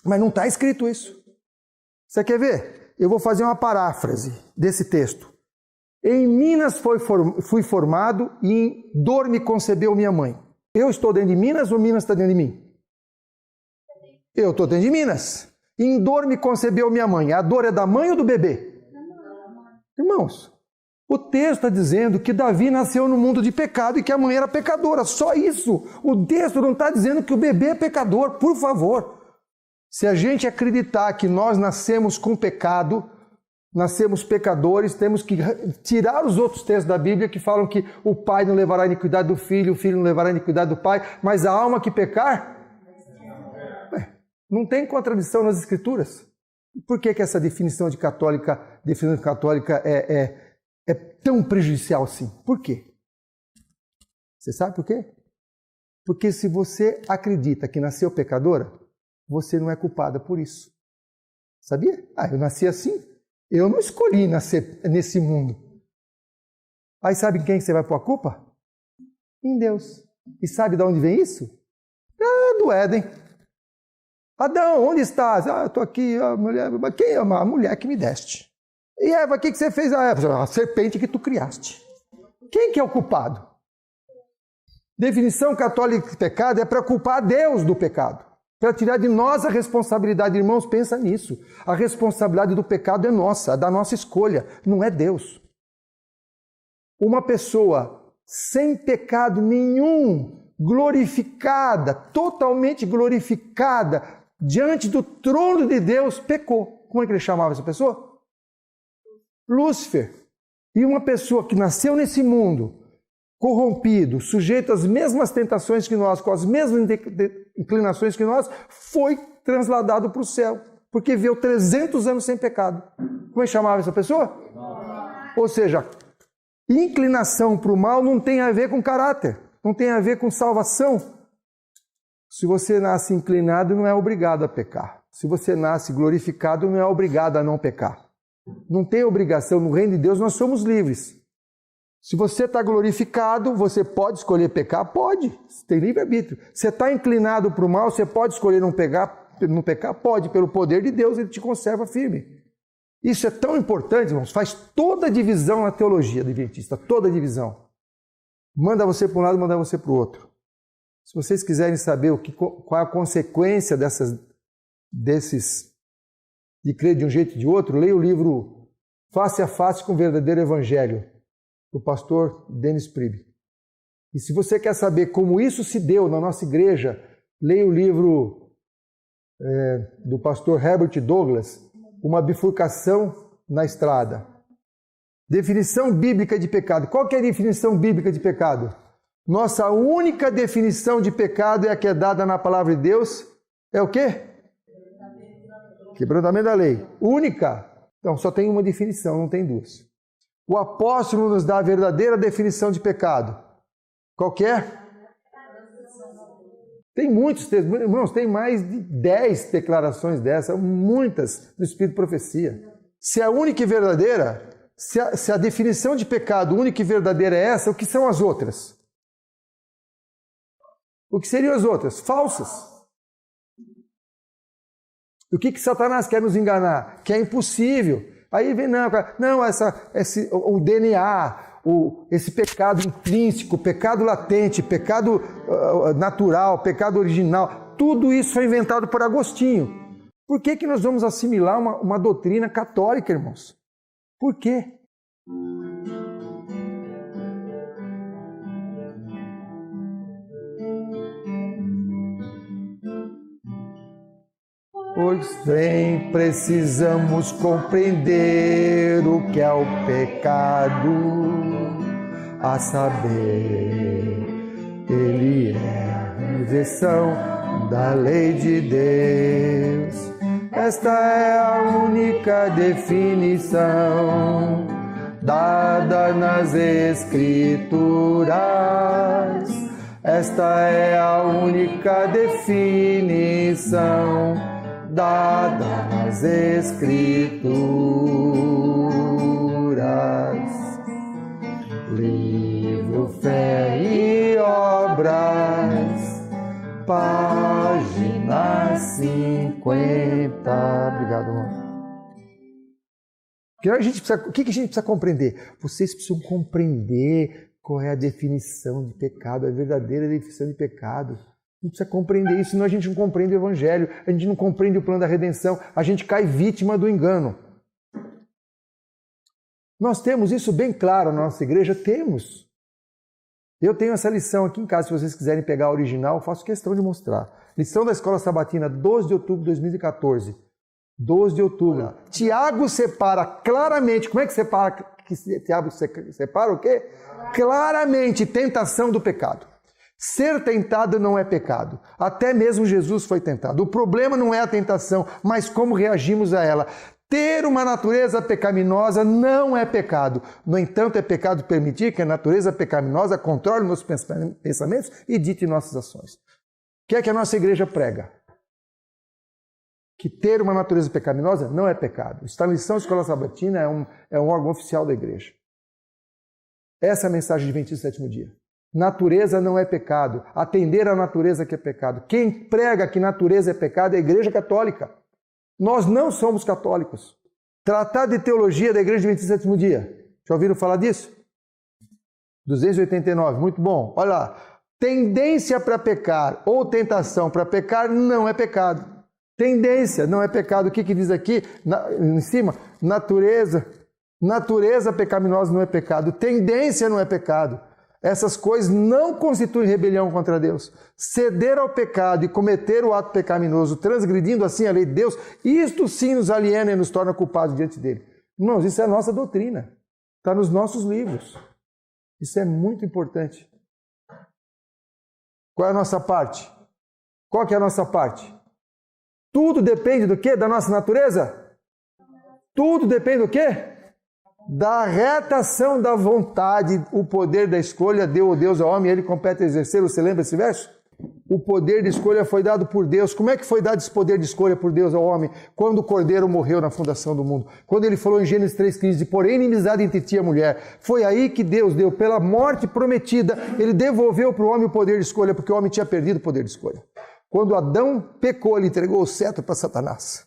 Mas não está escrito isso. Você quer ver? Eu vou fazer uma paráfrase desse texto. Em Minas fui formado e em dor me concebeu minha mãe. Eu estou dentro de Minas ou Minas está dentro de mim? Eu estou dentro de Minas. Em dor me concebeu minha mãe. A dor é da mãe ou do bebê? Irmãos, o texto está dizendo que Davi nasceu no mundo de pecado e que a mãe era pecadora. Só isso. O texto não está dizendo que o bebê é pecador. Por favor. Se a gente acreditar que nós nascemos com pecado, nascemos pecadores, temos que tirar os outros textos da Bíblia que falam que o pai não levará a iniquidade do filho, o filho não levará a iniquidade do pai, mas a alma que pecar, não tem contradição nas Escrituras. Por que essa definição católica é tão prejudicial assim? Por quê? Você sabe por quê? Porque se você acredita que nasceu pecadora, você não é culpada por isso. Sabia? Eu nasci assim. Eu não escolhi nascer nesse mundo. Aí sabe em quem você vai pôr a culpa? Em Deus. E sabe de onde vem isso? Do Éden. Adão, onde estás? Eu estou aqui, a mulher. Mas quem é a mulher que me deste? E Eva, o que você fez a Eva? A serpente que tu criaste. Quem que é o culpado? Definição católica de pecado é para culpar Deus do pecado. Para tirar de nós a responsabilidade. Irmãos, pensa nisso. A responsabilidade do pecado é nossa, da nossa escolha, não é Deus. Uma pessoa sem pecado nenhum, glorificada, totalmente glorificada, diante do trono de Deus, pecou. Como é que ele chamava essa pessoa? Lúcifer. E uma pessoa que nasceu nesse mundo, corrompido, sujeito às mesmas tentações que nós, com as mesmas inclinações que nós, foi transladado para o céu, porque viveu 300 anos sem pecado. Como é que chamava essa pessoa? Ou seja, inclinação para o mal não tem a ver com caráter, não tem a ver com salvação. Se você nasce inclinado, não é obrigado a pecar. Se você nasce glorificado, não é obrigado a não pecar. Não tem obrigação. No reino de Deus nós somos livres. Se você está glorificado, você pode escolher pecar? Pode, você tem livre-arbítrio. Você está inclinado para o mal, você pode escolher não pecar? Pode, pelo poder de Deus, ele te conserva firme. Isso é tão importante, irmãos, faz toda a divisão na teologia adventista, toda a divisão. Manda você para um lado, manda você para o outro. Se vocês quiserem saber qual é a consequência de crer de um jeito ou de outro, leia o livro Face a Face com o Verdadeiro Evangelho, do pastor Dennis Priebe. E se você quer saber como isso se deu na nossa igreja, leia o livro do pastor Herbert Douglas, Uma Bifurcação na Estrada. Definição bíblica de pecado. Qual que é a definição bíblica de pecado? Nossa única definição de pecado é a que é dada na palavra de Deus. É o quê? Quebrantamento da lei. Única. Então, só tem uma definição, não tem duas. O apóstolo nos dá a verdadeira definição de pecado. Qual que é? Tem muitos textos, irmãos, tem mais de 10 declarações dessa, muitas do Espírito de Profecia. Se a única e verdadeira, se a definição de pecado única e verdadeira é essa, o que são as outras? O que seriam as outras? Falsas. O que Satanás quer nos enganar? Que é impossível. Aí vem, o DNA, esse pecado intrínseco, pecado latente, pecado natural, pecado original, tudo isso foi inventado por Agostinho. Por que nós vamos assimilar uma doutrina católica, irmãos? Por quê? Pois bem, precisamos compreender o que é o pecado, a saber, ele é a injeção da lei de Deus. Esta é a única definição dada nas Escrituras. Esta é a única definição dada nas Escrituras. Livro, Fé e Obras, página 50. Obrigado, irmão. O que a gente precisa compreender? Vocês precisam compreender qual é a definição de pecado, a verdadeira definição de pecado. A gente precisa compreender isso, senão a gente não compreende o Evangelho, a gente não compreende o plano da redenção, a gente cai vítima do engano. Nós temos isso bem claro na nossa igreja? Temos. Eu tenho essa lição aqui em casa, se vocês quiserem pegar a original, eu faço questão de mostrar. Lição da Escola Sabatina, 12 de outubro de 2014. 12 de outubro. Tiago separa claramente, como é que separa? Tiago separa o quê? Claramente, tentação do pecado. Ser tentado não é pecado. Até mesmo Jesus foi tentado. O problema não é a tentação, mas como reagimos a ela. Ter uma natureza pecaminosa não é pecado. No entanto, é pecado permitir que a natureza pecaminosa controle nossos pensamentos e dite nossas ações. O que é que a nossa igreja prega? Que ter uma natureza pecaminosa não é pecado. Está na lição da Escola Sabatina, é um órgão oficial da igreja. Essa é a mensagem de Adventista do Sétimo Dia. Natureza não é pecado. Atender à natureza que é pecado. Quem prega que natureza é pecado é a Igreja Católica. Nós não somos católicos. Tratado de Teologia da Igreja Adventista do Sétimo Dia. Já ouviram falar disso? 289, muito bom. Olha lá. Tendência para pecar ou tentação para pecar não é pecado. Tendência não é pecado. O que diz aqui em cima? Natureza pecaminosa não é pecado. Tendência não é pecado. Essas coisas não constituem rebelião contra Deus. Ceder ao pecado e cometer o ato pecaminoso, transgredindo assim a lei de Deus, isto sim nos aliena e nos torna culpados diante dele. Irmãos, isso é a nossa doutrina. Está nos nossos livros. Isso é muito importante. Qual é a nossa parte? Qual que é a nossa parte? Tudo depende do quê? Da nossa natureza? Tudo depende do quê? Da reta ação da vontade. O poder da escolha deu o Deus ao homem e ele compete exercer. Você lembra esse verso? O poder de escolha foi dado por Deus. Como é que foi dado esse poder de escolha por Deus ao homem? Quando o Cordeiro morreu na fundação do mundo. Quando ele falou em Gênesis 3,15, porém inimizade entre ti e a mulher. Foi aí que Deus deu, pela morte prometida, ele devolveu para o homem o poder de escolha, porque o homem tinha perdido o poder de escolha. Quando Adão pecou, ele entregou o cetro para Satanás.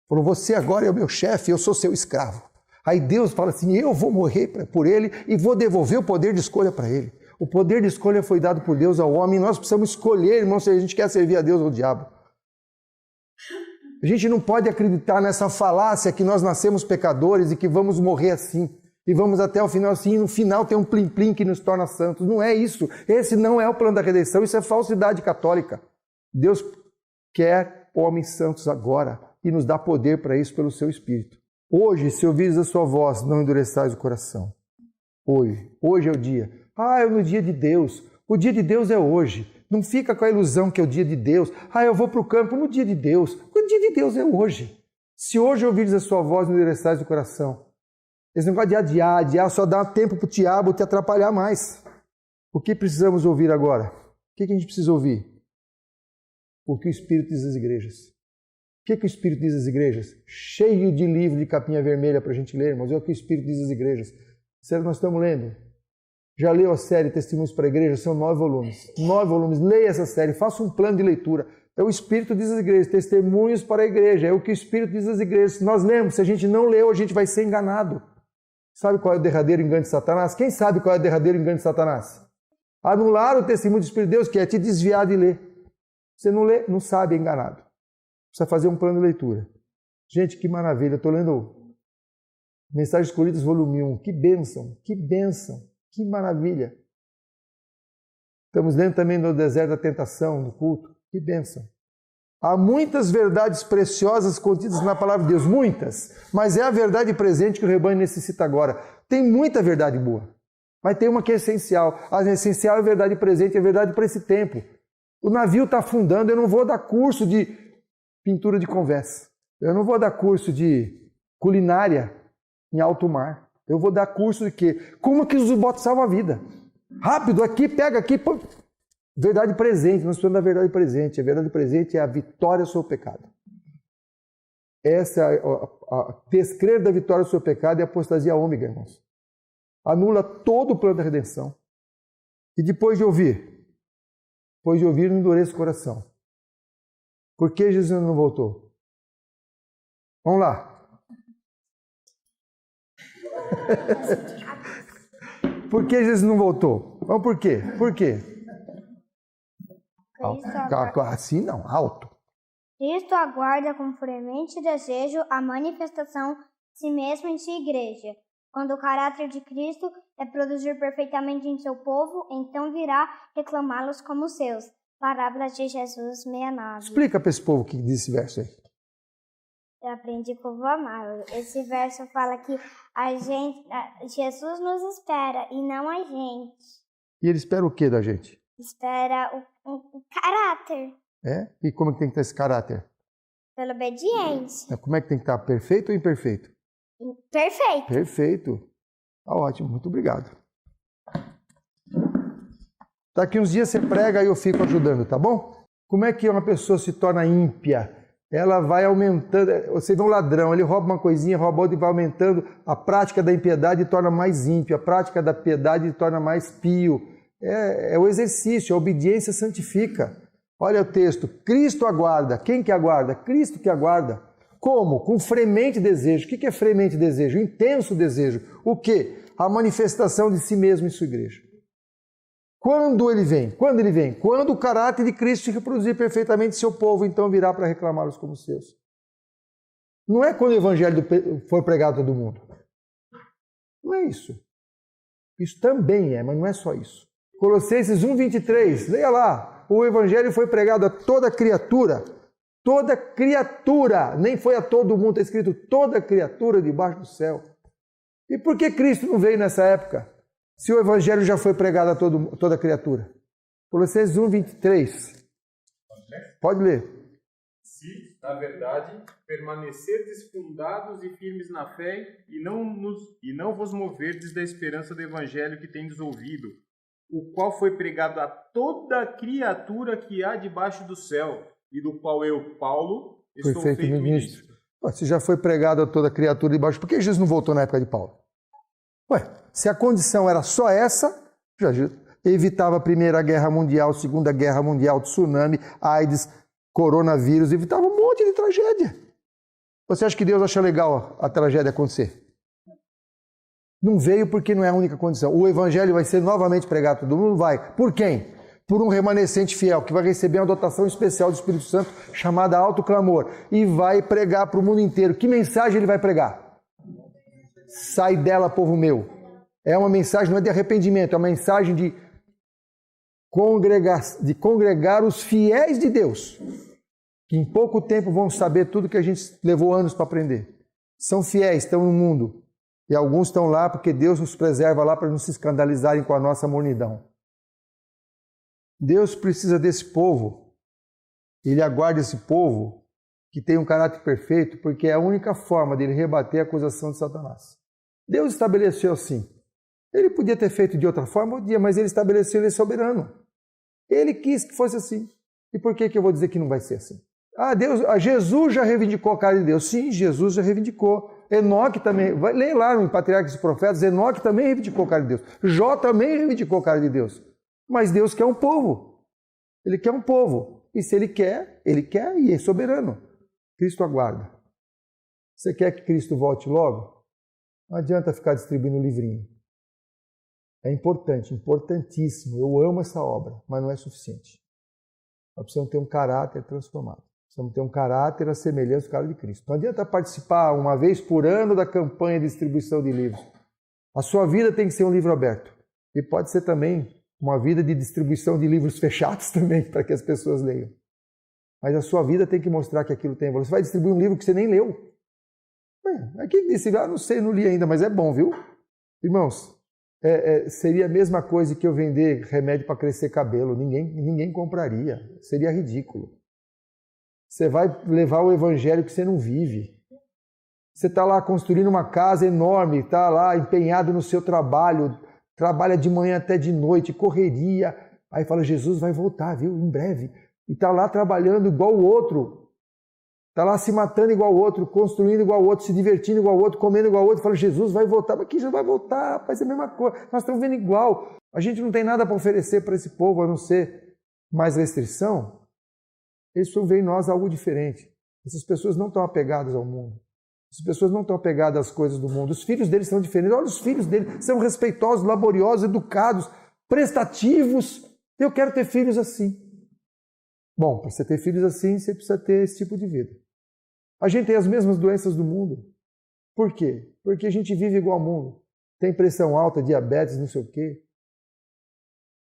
Falou, você agora é o meu chefe, eu sou seu escravo. Aí Deus fala assim, eu vou morrer por ele e vou devolver o poder de escolha para ele. O poder de escolha foi dado por Deus ao homem e nós precisamos escolher, irmão, se a gente quer servir a Deus ou ao diabo. A gente não pode acreditar nessa falácia que nós nascemos pecadores e que vamos morrer assim. E vamos até o final assim, e no final tem um plim-plim que nos torna santos. Não é isso. Esse não é o plano da redenção, isso é falsidade católica. Deus quer homens santos agora e nos dá poder para isso pelo seu Espírito. Hoje, se ouvires a sua voz, não endureçais o coração. Hoje é o dia. É no dia de Deus. O dia de Deus é hoje. Não fica com a ilusão que é o dia de Deus. Eu vou para o campo no dia de Deus. O dia de Deus é hoje. Se hoje ouvires a sua voz, me endereçais do coração. Esse negócio de adiar só dá tempo para o diabo te atrapalhar mais. O que precisamos ouvir agora? O que a gente precisa ouvir? O que o Espírito diz às igrejas. O que o Espírito diz às igrejas? Cheio de livro de capinha vermelha para a gente ler, irmãos. É o que o Espírito diz às igrejas. Sério, nós estamos lendo. Já leu a série Testemunhos para a Igreja? São 9 volumes. 9 volumes. Leia essa série, faça um plano de leitura. É o Espírito diz às igrejas, Testemunhos para a Igreja. É o que o Espírito diz às igrejas. Se nós lemos, se a gente não leu, a gente vai ser enganado. Sabe qual é o derradeiro engano de Satanás? Quem sabe qual é o derradeiro engano de Satanás? Anular o testemunho do Espírito de Deus, que é te desviar de ler. Você não lê, não sabe, é enganado. Precisa fazer um plano de leitura. Gente, que maravilha. Estou lendo Mensagens Escolhidas, volume 1. Que bênção, que bênção. Que maravilha! Estamos lendo também no Deserto da Tentação, no culto. Que bênção! Há muitas verdades preciosas contidas na palavra de Deus, muitas, mas é a verdade presente que o rebanho necessita agora. Tem muita verdade boa, mas tem uma que é essencial. A essencial é a verdade presente, é a verdade para esse tempo. O navio está afundando, eu não vou dar curso de pintura de conversa. Eu não vou dar curso de culinária em alto mar. Eu vou dar curso de quê? Como que os botes salvam a vida? Rápido, aqui, pega aqui. Pô. Verdade presente, nós precisamos da verdade presente. A verdade presente é a vitória sobre o pecado. Essa é a descrer da vitória sobre o pecado é a apostasia ômega, irmãos. Anula todo o plano da redenção. E depois de ouvir, não endureça o coração. Por que Jesus não voltou? Vamos lá. Por que Jesus não voltou? Vamos por quê? Por quê? Assim não, alto. Cristo aguarda com fremente desejo a manifestação de si mesmo em sua igreja. Quando o caráter de Cristo é produzir perfeitamente em seu povo, então virá reclamá-los como seus. Parábolas de Jesus 69. Explica para esse povo o que diz esse verso aí. Eu aprendi com o vô Amaro. Esse verso fala que Jesus nos espera e não a gente. E ele espera o que da gente? Espera o caráter. É? E como é que tem que estar esse caráter? Pela obediência. Como é que tem que estar? Perfeito ou imperfeito? Perfeito. Perfeito. Tá ótimo, muito obrigado. Daqui uns dias você prega e eu fico ajudando, tá bom? Como é que uma pessoa se torna ímpia? Ela vai aumentando, você vê um ladrão, ele rouba uma coisinha, rouba outra e vai aumentando, a prática da impiedade torna mais ímpio, a prática da piedade torna mais pio. É o exercício, a obediência santifica. Olha o texto, Cristo aguarda. Quem que aguarda? Cristo que aguarda. Como? Com fremente desejo. O que é fremente desejo? Intenso desejo. O quê? A manifestação de si mesmo em sua igreja. Quando ele vem? Quando ele vem? Quando o caráter de Cristo se reproduzir perfeitamente, seu povo então virá para reclamá-los como seus. Não é quando o evangelho for pregado a todo mundo. Não é isso. Isso também é, mas não é só isso. Colossenses 1:23, leia lá. O evangelho foi pregado a toda criatura. Toda criatura, nem foi a todo mundo, está escrito toda criatura debaixo do céu. E por que Cristo não veio nessa época? Se o evangelho já foi pregado a toda criatura. Colossenses 1:23. Pode ler. Se, na verdade, permanecerdes fundados e firmes na fé e não vos moverdes da esperança do evangelho que tendes ouvido, o qual foi pregado a toda criatura que há debaixo do céu, e do qual eu, Paulo, estou feito ministro. Se já foi pregado a toda criatura debaixo, por que Jesus não voltou na época de Paulo? Se a condição era só essa, já evitava a Primeira Guerra Mundial, Segunda Guerra Mundial, tsunami, AIDS, coronavírus, evitava um monte de tragédia. Você acha que Deus acha legal a tragédia acontecer? Não veio porque não é a única condição. O evangelho vai ser novamente pregado a todo mundo? Vai. Por quem? Por um remanescente fiel, que vai receber uma dotação especial do Espírito Santo, chamada autoclamor, e vai pregar para o mundo inteiro. Que mensagem ele vai pregar? Sai dela, povo meu. É uma mensagem, não é de arrependimento, é uma mensagem de congregar os fiéis de Deus, que em pouco tempo vão saber tudo que a gente levou anos para aprender. São fiéis, estão no mundo, e alguns estão lá porque Deus nos preserva lá para não se escandalizarem com a nossa mornidão. Deus precisa desse povo. Ele aguarda esse povo que tem um caráter perfeito, porque é a única forma dele rebater a acusação de Satanás. Deus estabeleceu assim. Ele podia ter feito de outra forma, mas ele estabeleceu, ele é soberano. Ele quis que fosse assim. E por que eu vou dizer que não vai ser assim? Jesus já reivindicou a cara de Deus. Sim, Jesus já reivindicou. Enoque também, lê lá no Patriarcas e Profetas, Enoque também reivindicou a cara de Deus. Jó também reivindicou a cara de Deus. Mas Deus quer um povo. Ele quer um povo. E se ele quer e é soberano. Cristo aguarda. Você quer que Cristo volte logo? Não adianta ficar distribuindo livrinho. É importante, importantíssimo. Eu amo essa obra, mas não é suficiente. Nós precisamos ter um caráter transformado. Precisamos ter um caráter à semelhança do caráter de Cristo. Não adianta participar uma vez por ano da campanha de distribuição de livros. A sua vida tem que ser um livro aberto. E pode ser também uma vida de distribuição de livros fechados também, para que as pessoas leiam. Mas a sua vida tem que mostrar que aquilo tem valor. Você vai distribuir um livro que você nem leu. Quem disse, não sei, não li ainda, mas é bom, viu? Irmãos, seria a mesma coisa que eu vender remédio para crescer cabelo. Ninguém compraria. Seria ridículo. Você vai levar o evangelho que você não vive. Você está lá construindo uma casa enorme, está lá empenhado no seu trabalho, trabalha de manhã até de noite, correria. Aí fala, Jesus vai voltar, viu? Em breve. E está lá trabalhando igual o outro. Está lá se matando igual o outro, construindo igual o outro, se divertindo igual o outro, comendo igual o outro. Fala, Jesus vai voltar. Mas que Jesus vai voltar? Rapaz, é a mesma coisa. Nós estamos vendo igual. A gente não tem nada para oferecer para esse povo, a não ser mais restrição. Eles precisam ver em nós algo diferente. Essas pessoas não estão apegadas ao mundo. Essas pessoas não estão apegadas às coisas do mundo. Os filhos deles são diferentes. Olha, os filhos deles são respeitosos, laboriosos, educados, prestativos. Eu quero ter filhos assim. Bom, para você ter filhos assim, você precisa ter esse tipo de vida. A gente tem as mesmas doenças do mundo. Por quê? Porque a gente vive igual ao mundo. Tem pressão alta, diabetes, não sei o quê.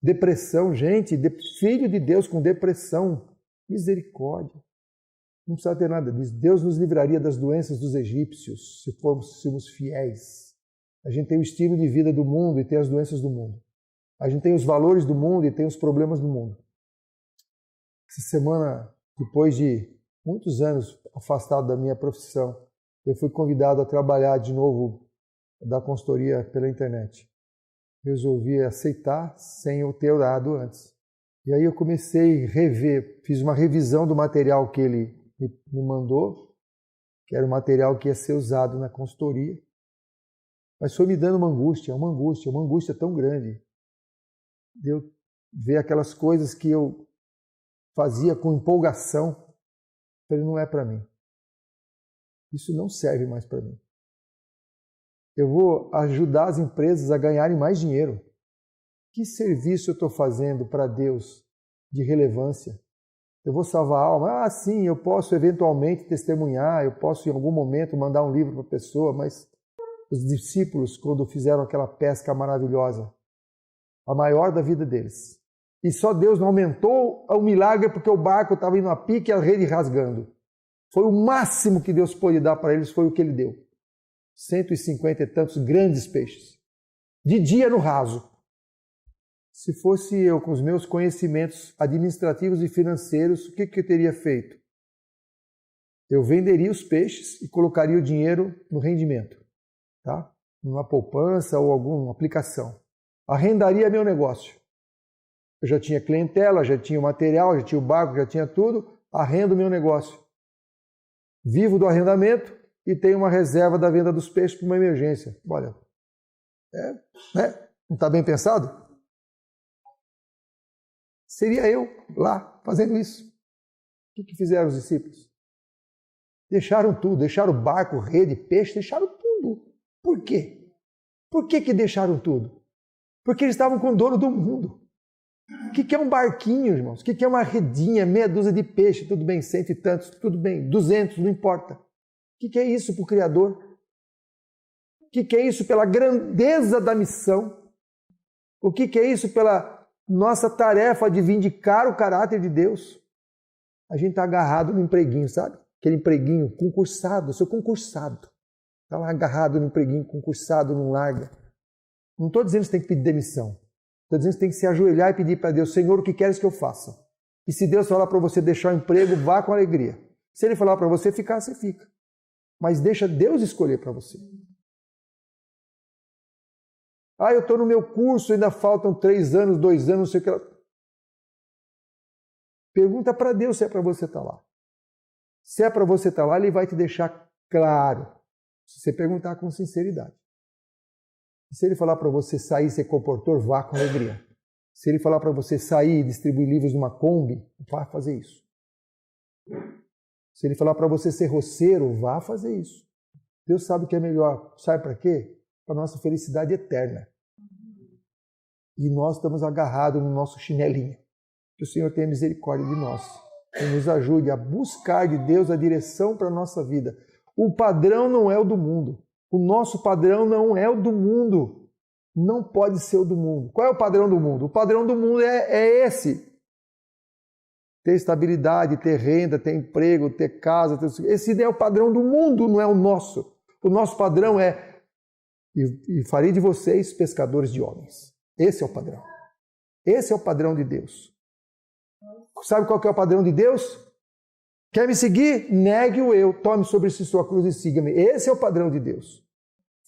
Depressão, gente, filho de Deus com depressão. Misericórdia. Não precisa ter nada disso. Deus nos livraria das doenças dos egípcios, se fôssemos fiéis. A gente tem o estilo de vida do mundo e tem as doenças do mundo. A gente tem os valores do mundo e tem os problemas do mundo. Essa semana, depois de muitos anos afastado da minha profissão, eu fui convidado a trabalhar de novo da consultoria pela internet. Resolvi aceitar sem eu ter orado antes. E aí eu comecei a rever, fiz uma revisão do material que ele me mandou, que era o material que ia ser usado na consultoria. Mas foi me dando uma angústia tão grande. De eu ver aquelas coisas que eu fazia com empolgação. Falei, não é para mim. Isso não serve mais para mim. Eu vou ajudar as empresas a ganharem mais dinheiro. Que serviço eu estou fazendo para Deus de relevância? Eu vou salvar a alma? Ah, sim, eu posso eventualmente testemunhar, eu posso em algum momento mandar um livro para a pessoa, mas os discípulos, quando fizeram aquela pesca maravilhosa, a maior da vida deles, e só Deus não aumentou o milagre porque o barco estava indo a pique e a rede rasgando. Foi o máximo que Deus pôde dar para eles, foi o que Ele deu. 150 e tantos grandes peixes. De dia no raso. Se fosse eu com os meus conhecimentos administrativos e financeiros, o que eu teria feito? Eu venderia os peixes e colocaria o dinheiro no rendimento, tá? Numa poupança ou alguma aplicação. Arrendaria meu negócio. Eu já tinha clientela, já tinha o material, já tinha o barco, já tinha tudo. Arrendo meu negócio. Vivo do arrendamento e tenho uma reserva da venda dos peixes para uma emergência. Olha, não está bem pensado? Seria eu lá fazendo isso. O que fizeram os discípulos? Deixaram tudo, deixaram o barco, rede, peixe, deixaram tudo. Por quê? Por que deixaram tudo? Porque eles estavam com o dono do mundo. O que é um barquinho, irmãos? O que é uma redinha, meia dúzia de peixe? Tudo bem, 100 e tantos, tudo bem, 200, não importa. O que é isso para o Criador? O que é isso pela grandeza da missão? O que é isso pela nossa tarefa de vindicar o caráter de Deus? A gente está agarrado no empreguinho, sabe? Aquele empreguinho concursado, seu concursado. Está lá agarrado no empreguinho concursado, não larga. Não estou dizendo que você tem que pedir demissão. Estou dizendo que você tem que se ajoelhar e pedir para Deus, Senhor, o que queres que eu faça? E se Deus falar para você deixar o emprego, vá com alegria. Se Ele falar para você ficar, você fica. Mas deixa Deus escolher para você. Ah, eu estou no meu curso, ainda faltam 3 anos, 2 anos, não sei o que. Pergunta para Deus se é para você estar lá. Se é para você estar lá, Ele vai te deixar claro. Se você perguntar com sinceridade. Se Ele falar para você sair e ser comportor, vá com alegria. Se Ele falar para você sair e distribuir livros numa Kombi, vá fazer isso. Se Ele falar para você ser roceiro, vá fazer isso. Deus sabe o que é melhor. Sabe para quê? Para a nossa felicidade eterna. E nós estamos agarrados no nosso chinelinho. Que o Senhor tenha misericórdia de nós. E nos ajude a buscar de Deus a direção para a nossa vida. O padrão não é o do mundo. O nosso padrão não é o do mundo. Não pode ser o do mundo. Qual é o padrão do mundo? O padrão do mundo é esse. Ter estabilidade, ter renda, ter emprego, ter casa. Esse é o padrão do mundo, não é o nosso. O nosso padrão é: e farei de vocês pescadores de homens. Esse é o padrão. Esse é o padrão de Deus. Sabe qual que é o padrão de Deus? Quer me seguir? Negue o eu, tome sobre si sua cruz e siga-me. Esse é o padrão de Deus.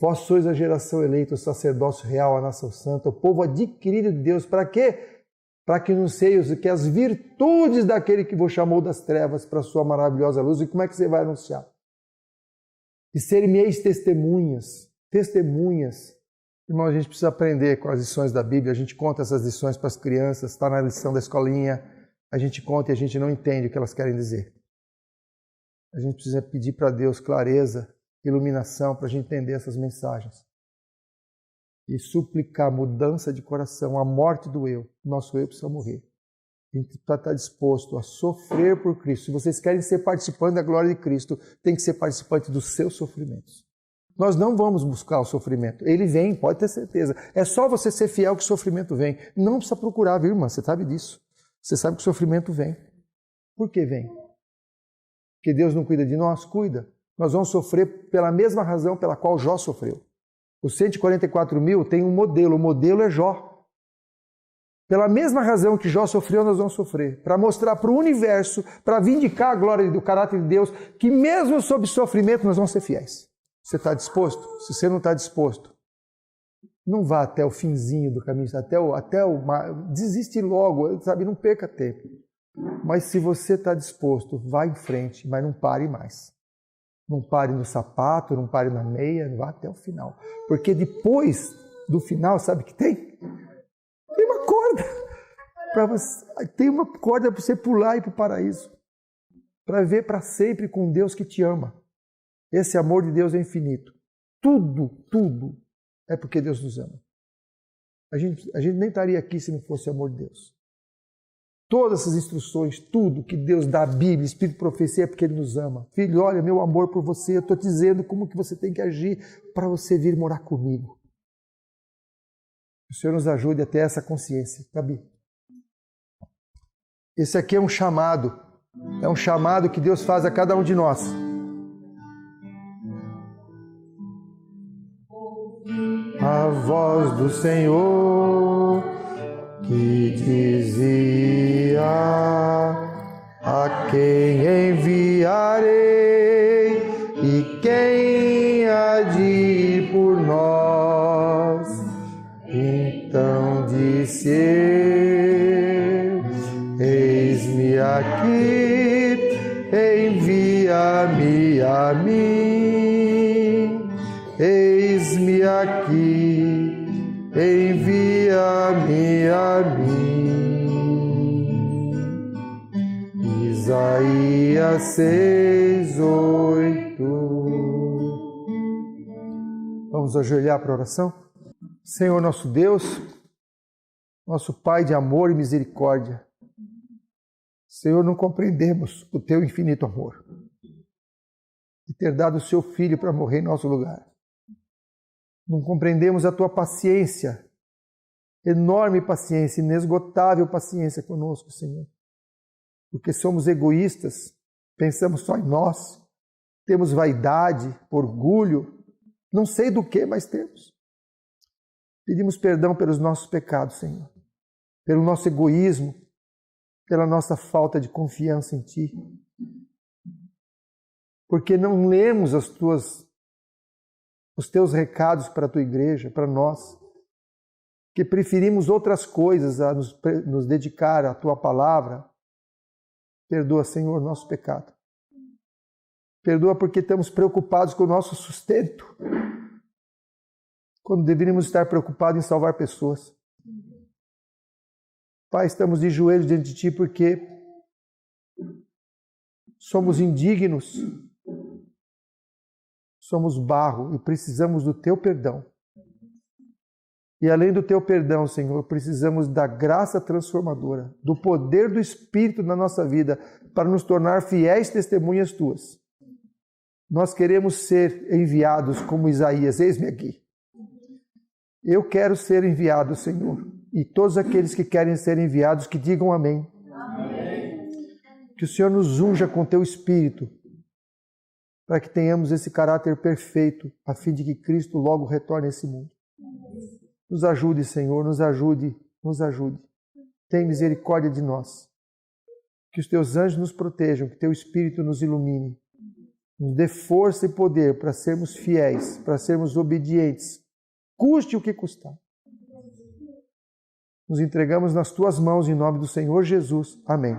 Vós sois a geração eleita, o sacerdócio real, a nação santa, o povo adquirido de Deus. Para quê? Para que não sejam que as virtudes daquele que vos chamou das trevas para a sua maravilhosa luz. E como é que você vai anunciar? E ser-me-eis testemunhas. Testemunhas. Irmão, a gente precisa aprender com as lições da Bíblia. A gente conta essas lições para as crianças, está na lição da escolinha. A gente conta e a gente não entende o que elas querem dizer. A gente precisa pedir para Deus clareza, iluminação, para a gente entender essas mensagens. E suplicar mudança de coração, a morte do eu. Nosso eu precisa morrer. A gente precisa estar disposto a sofrer por Cristo. Se vocês querem ser participantes da glória de Cristo, tem que ser participante dos seus sofrimentos. Nós não vamos buscar o sofrimento. Ele vem, pode ter certeza. É só você ser fiel que o sofrimento vem. Não precisa procurar, viu, irmã? Você sabe disso. Você sabe que o sofrimento vem. Por que vem? Porque Deus não cuida de nós? Cuida. Nós vamos sofrer pela mesma razão pela qual Jó sofreu. Os 144 mil tem um modelo. O modelo é Jó. Pela mesma razão que Jó sofreu, nós vamos sofrer. Para mostrar para o universo, para vindicar a glória do caráter de Deus, que mesmo sob sofrimento nós vamos ser fiéis. Você está disposto? Se você não está disposto, não vá até o finzinho do caminho, desiste logo, sabe? Não perca tempo. Mas se você está disposto, vá em frente, mas não pare mais. Não pare no sapato, não pare na meia, vá até o final. Porque depois do final, sabe o que tem? Tem uma corda para você, tem uma corda para você pular e ir para o paraíso. Para viver para sempre com Deus que te ama. Esse amor de Deus é infinito. Tudo é porque Deus nos ama. A gente nem estaria aqui se não fosse o amor de Deus. Todas essas instruções, tudo que Deus dá, a Bíblia, Espírito, profecia, é porque Ele nos ama. Filho, olha, meu amor por você, eu estou te dizendo como que você tem que agir para você vir morar comigo. O Senhor nos ajude a ter essa consciência, Gabi. Esse aqui é um chamado que Deus faz a cada um de nós. A voz do Senhor que dizia: a quem enviarei e quem há de ir por nós? Então disse eu: eis-me aqui, envia-me a mim. Eis-me aqui, envia-me a mim. Isaías 6:8. Vamos ajoelhar para a oração? Senhor nosso Deus, nosso Pai de amor e misericórdia, Senhor, não compreendemos o Teu infinito amor de ter dado o Seu Filho para morrer em nosso lugar. Não compreendemos a Tua paciência, enorme paciência, inesgotável paciência conosco, Senhor. Porque somos egoístas, pensamos só em nós, temos vaidade, orgulho, não sei do que, mas temos. Pedimos perdão pelos nossos pecados, Senhor. pelo nosso egoísmo, pela nossa falta de confiança em Ti. Porque não lemos os Teus recados para a Tua igreja, para nós, que preferimos outras coisas a nos dedicar à Tua palavra. Perdoa, Senhor, nosso pecado. Perdoa porque estamos preocupados com o nosso sustento, quando deveríamos estar preocupados em salvar pessoas. Pai, estamos de joelhos diante de Ti porque somos indignos, somos barro e precisamos do Teu perdão. E além do Teu perdão, Senhor, precisamos da graça transformadora, do poder do Espírito na nossa vida para nos tornar fiéis testemunhas Tuas. Nós queremos ser enviados como Isaías, eis-me aqui. Eu quero ser enviado, Senhor. E todos aqueles que querem ser enviados, que digam amém. Amém. Que o Senhor nos unja com Teu Espírito, para que tenhamos esse caráter perfeito, a fim de que Cristo logo retorne a esse mundo. Nos ajude, Senhor, nos ajude, nos ajude. Tem misericórdia de nós. Que os Teus anjos nos protejam, que Teu Espírito nos ilumine. Nos dê força e poder para sermos fiéis, para sermos obedientes, custe o que custar. Nos entregamos nas Tuas mãos em nome do Senhor Jesus. Amém.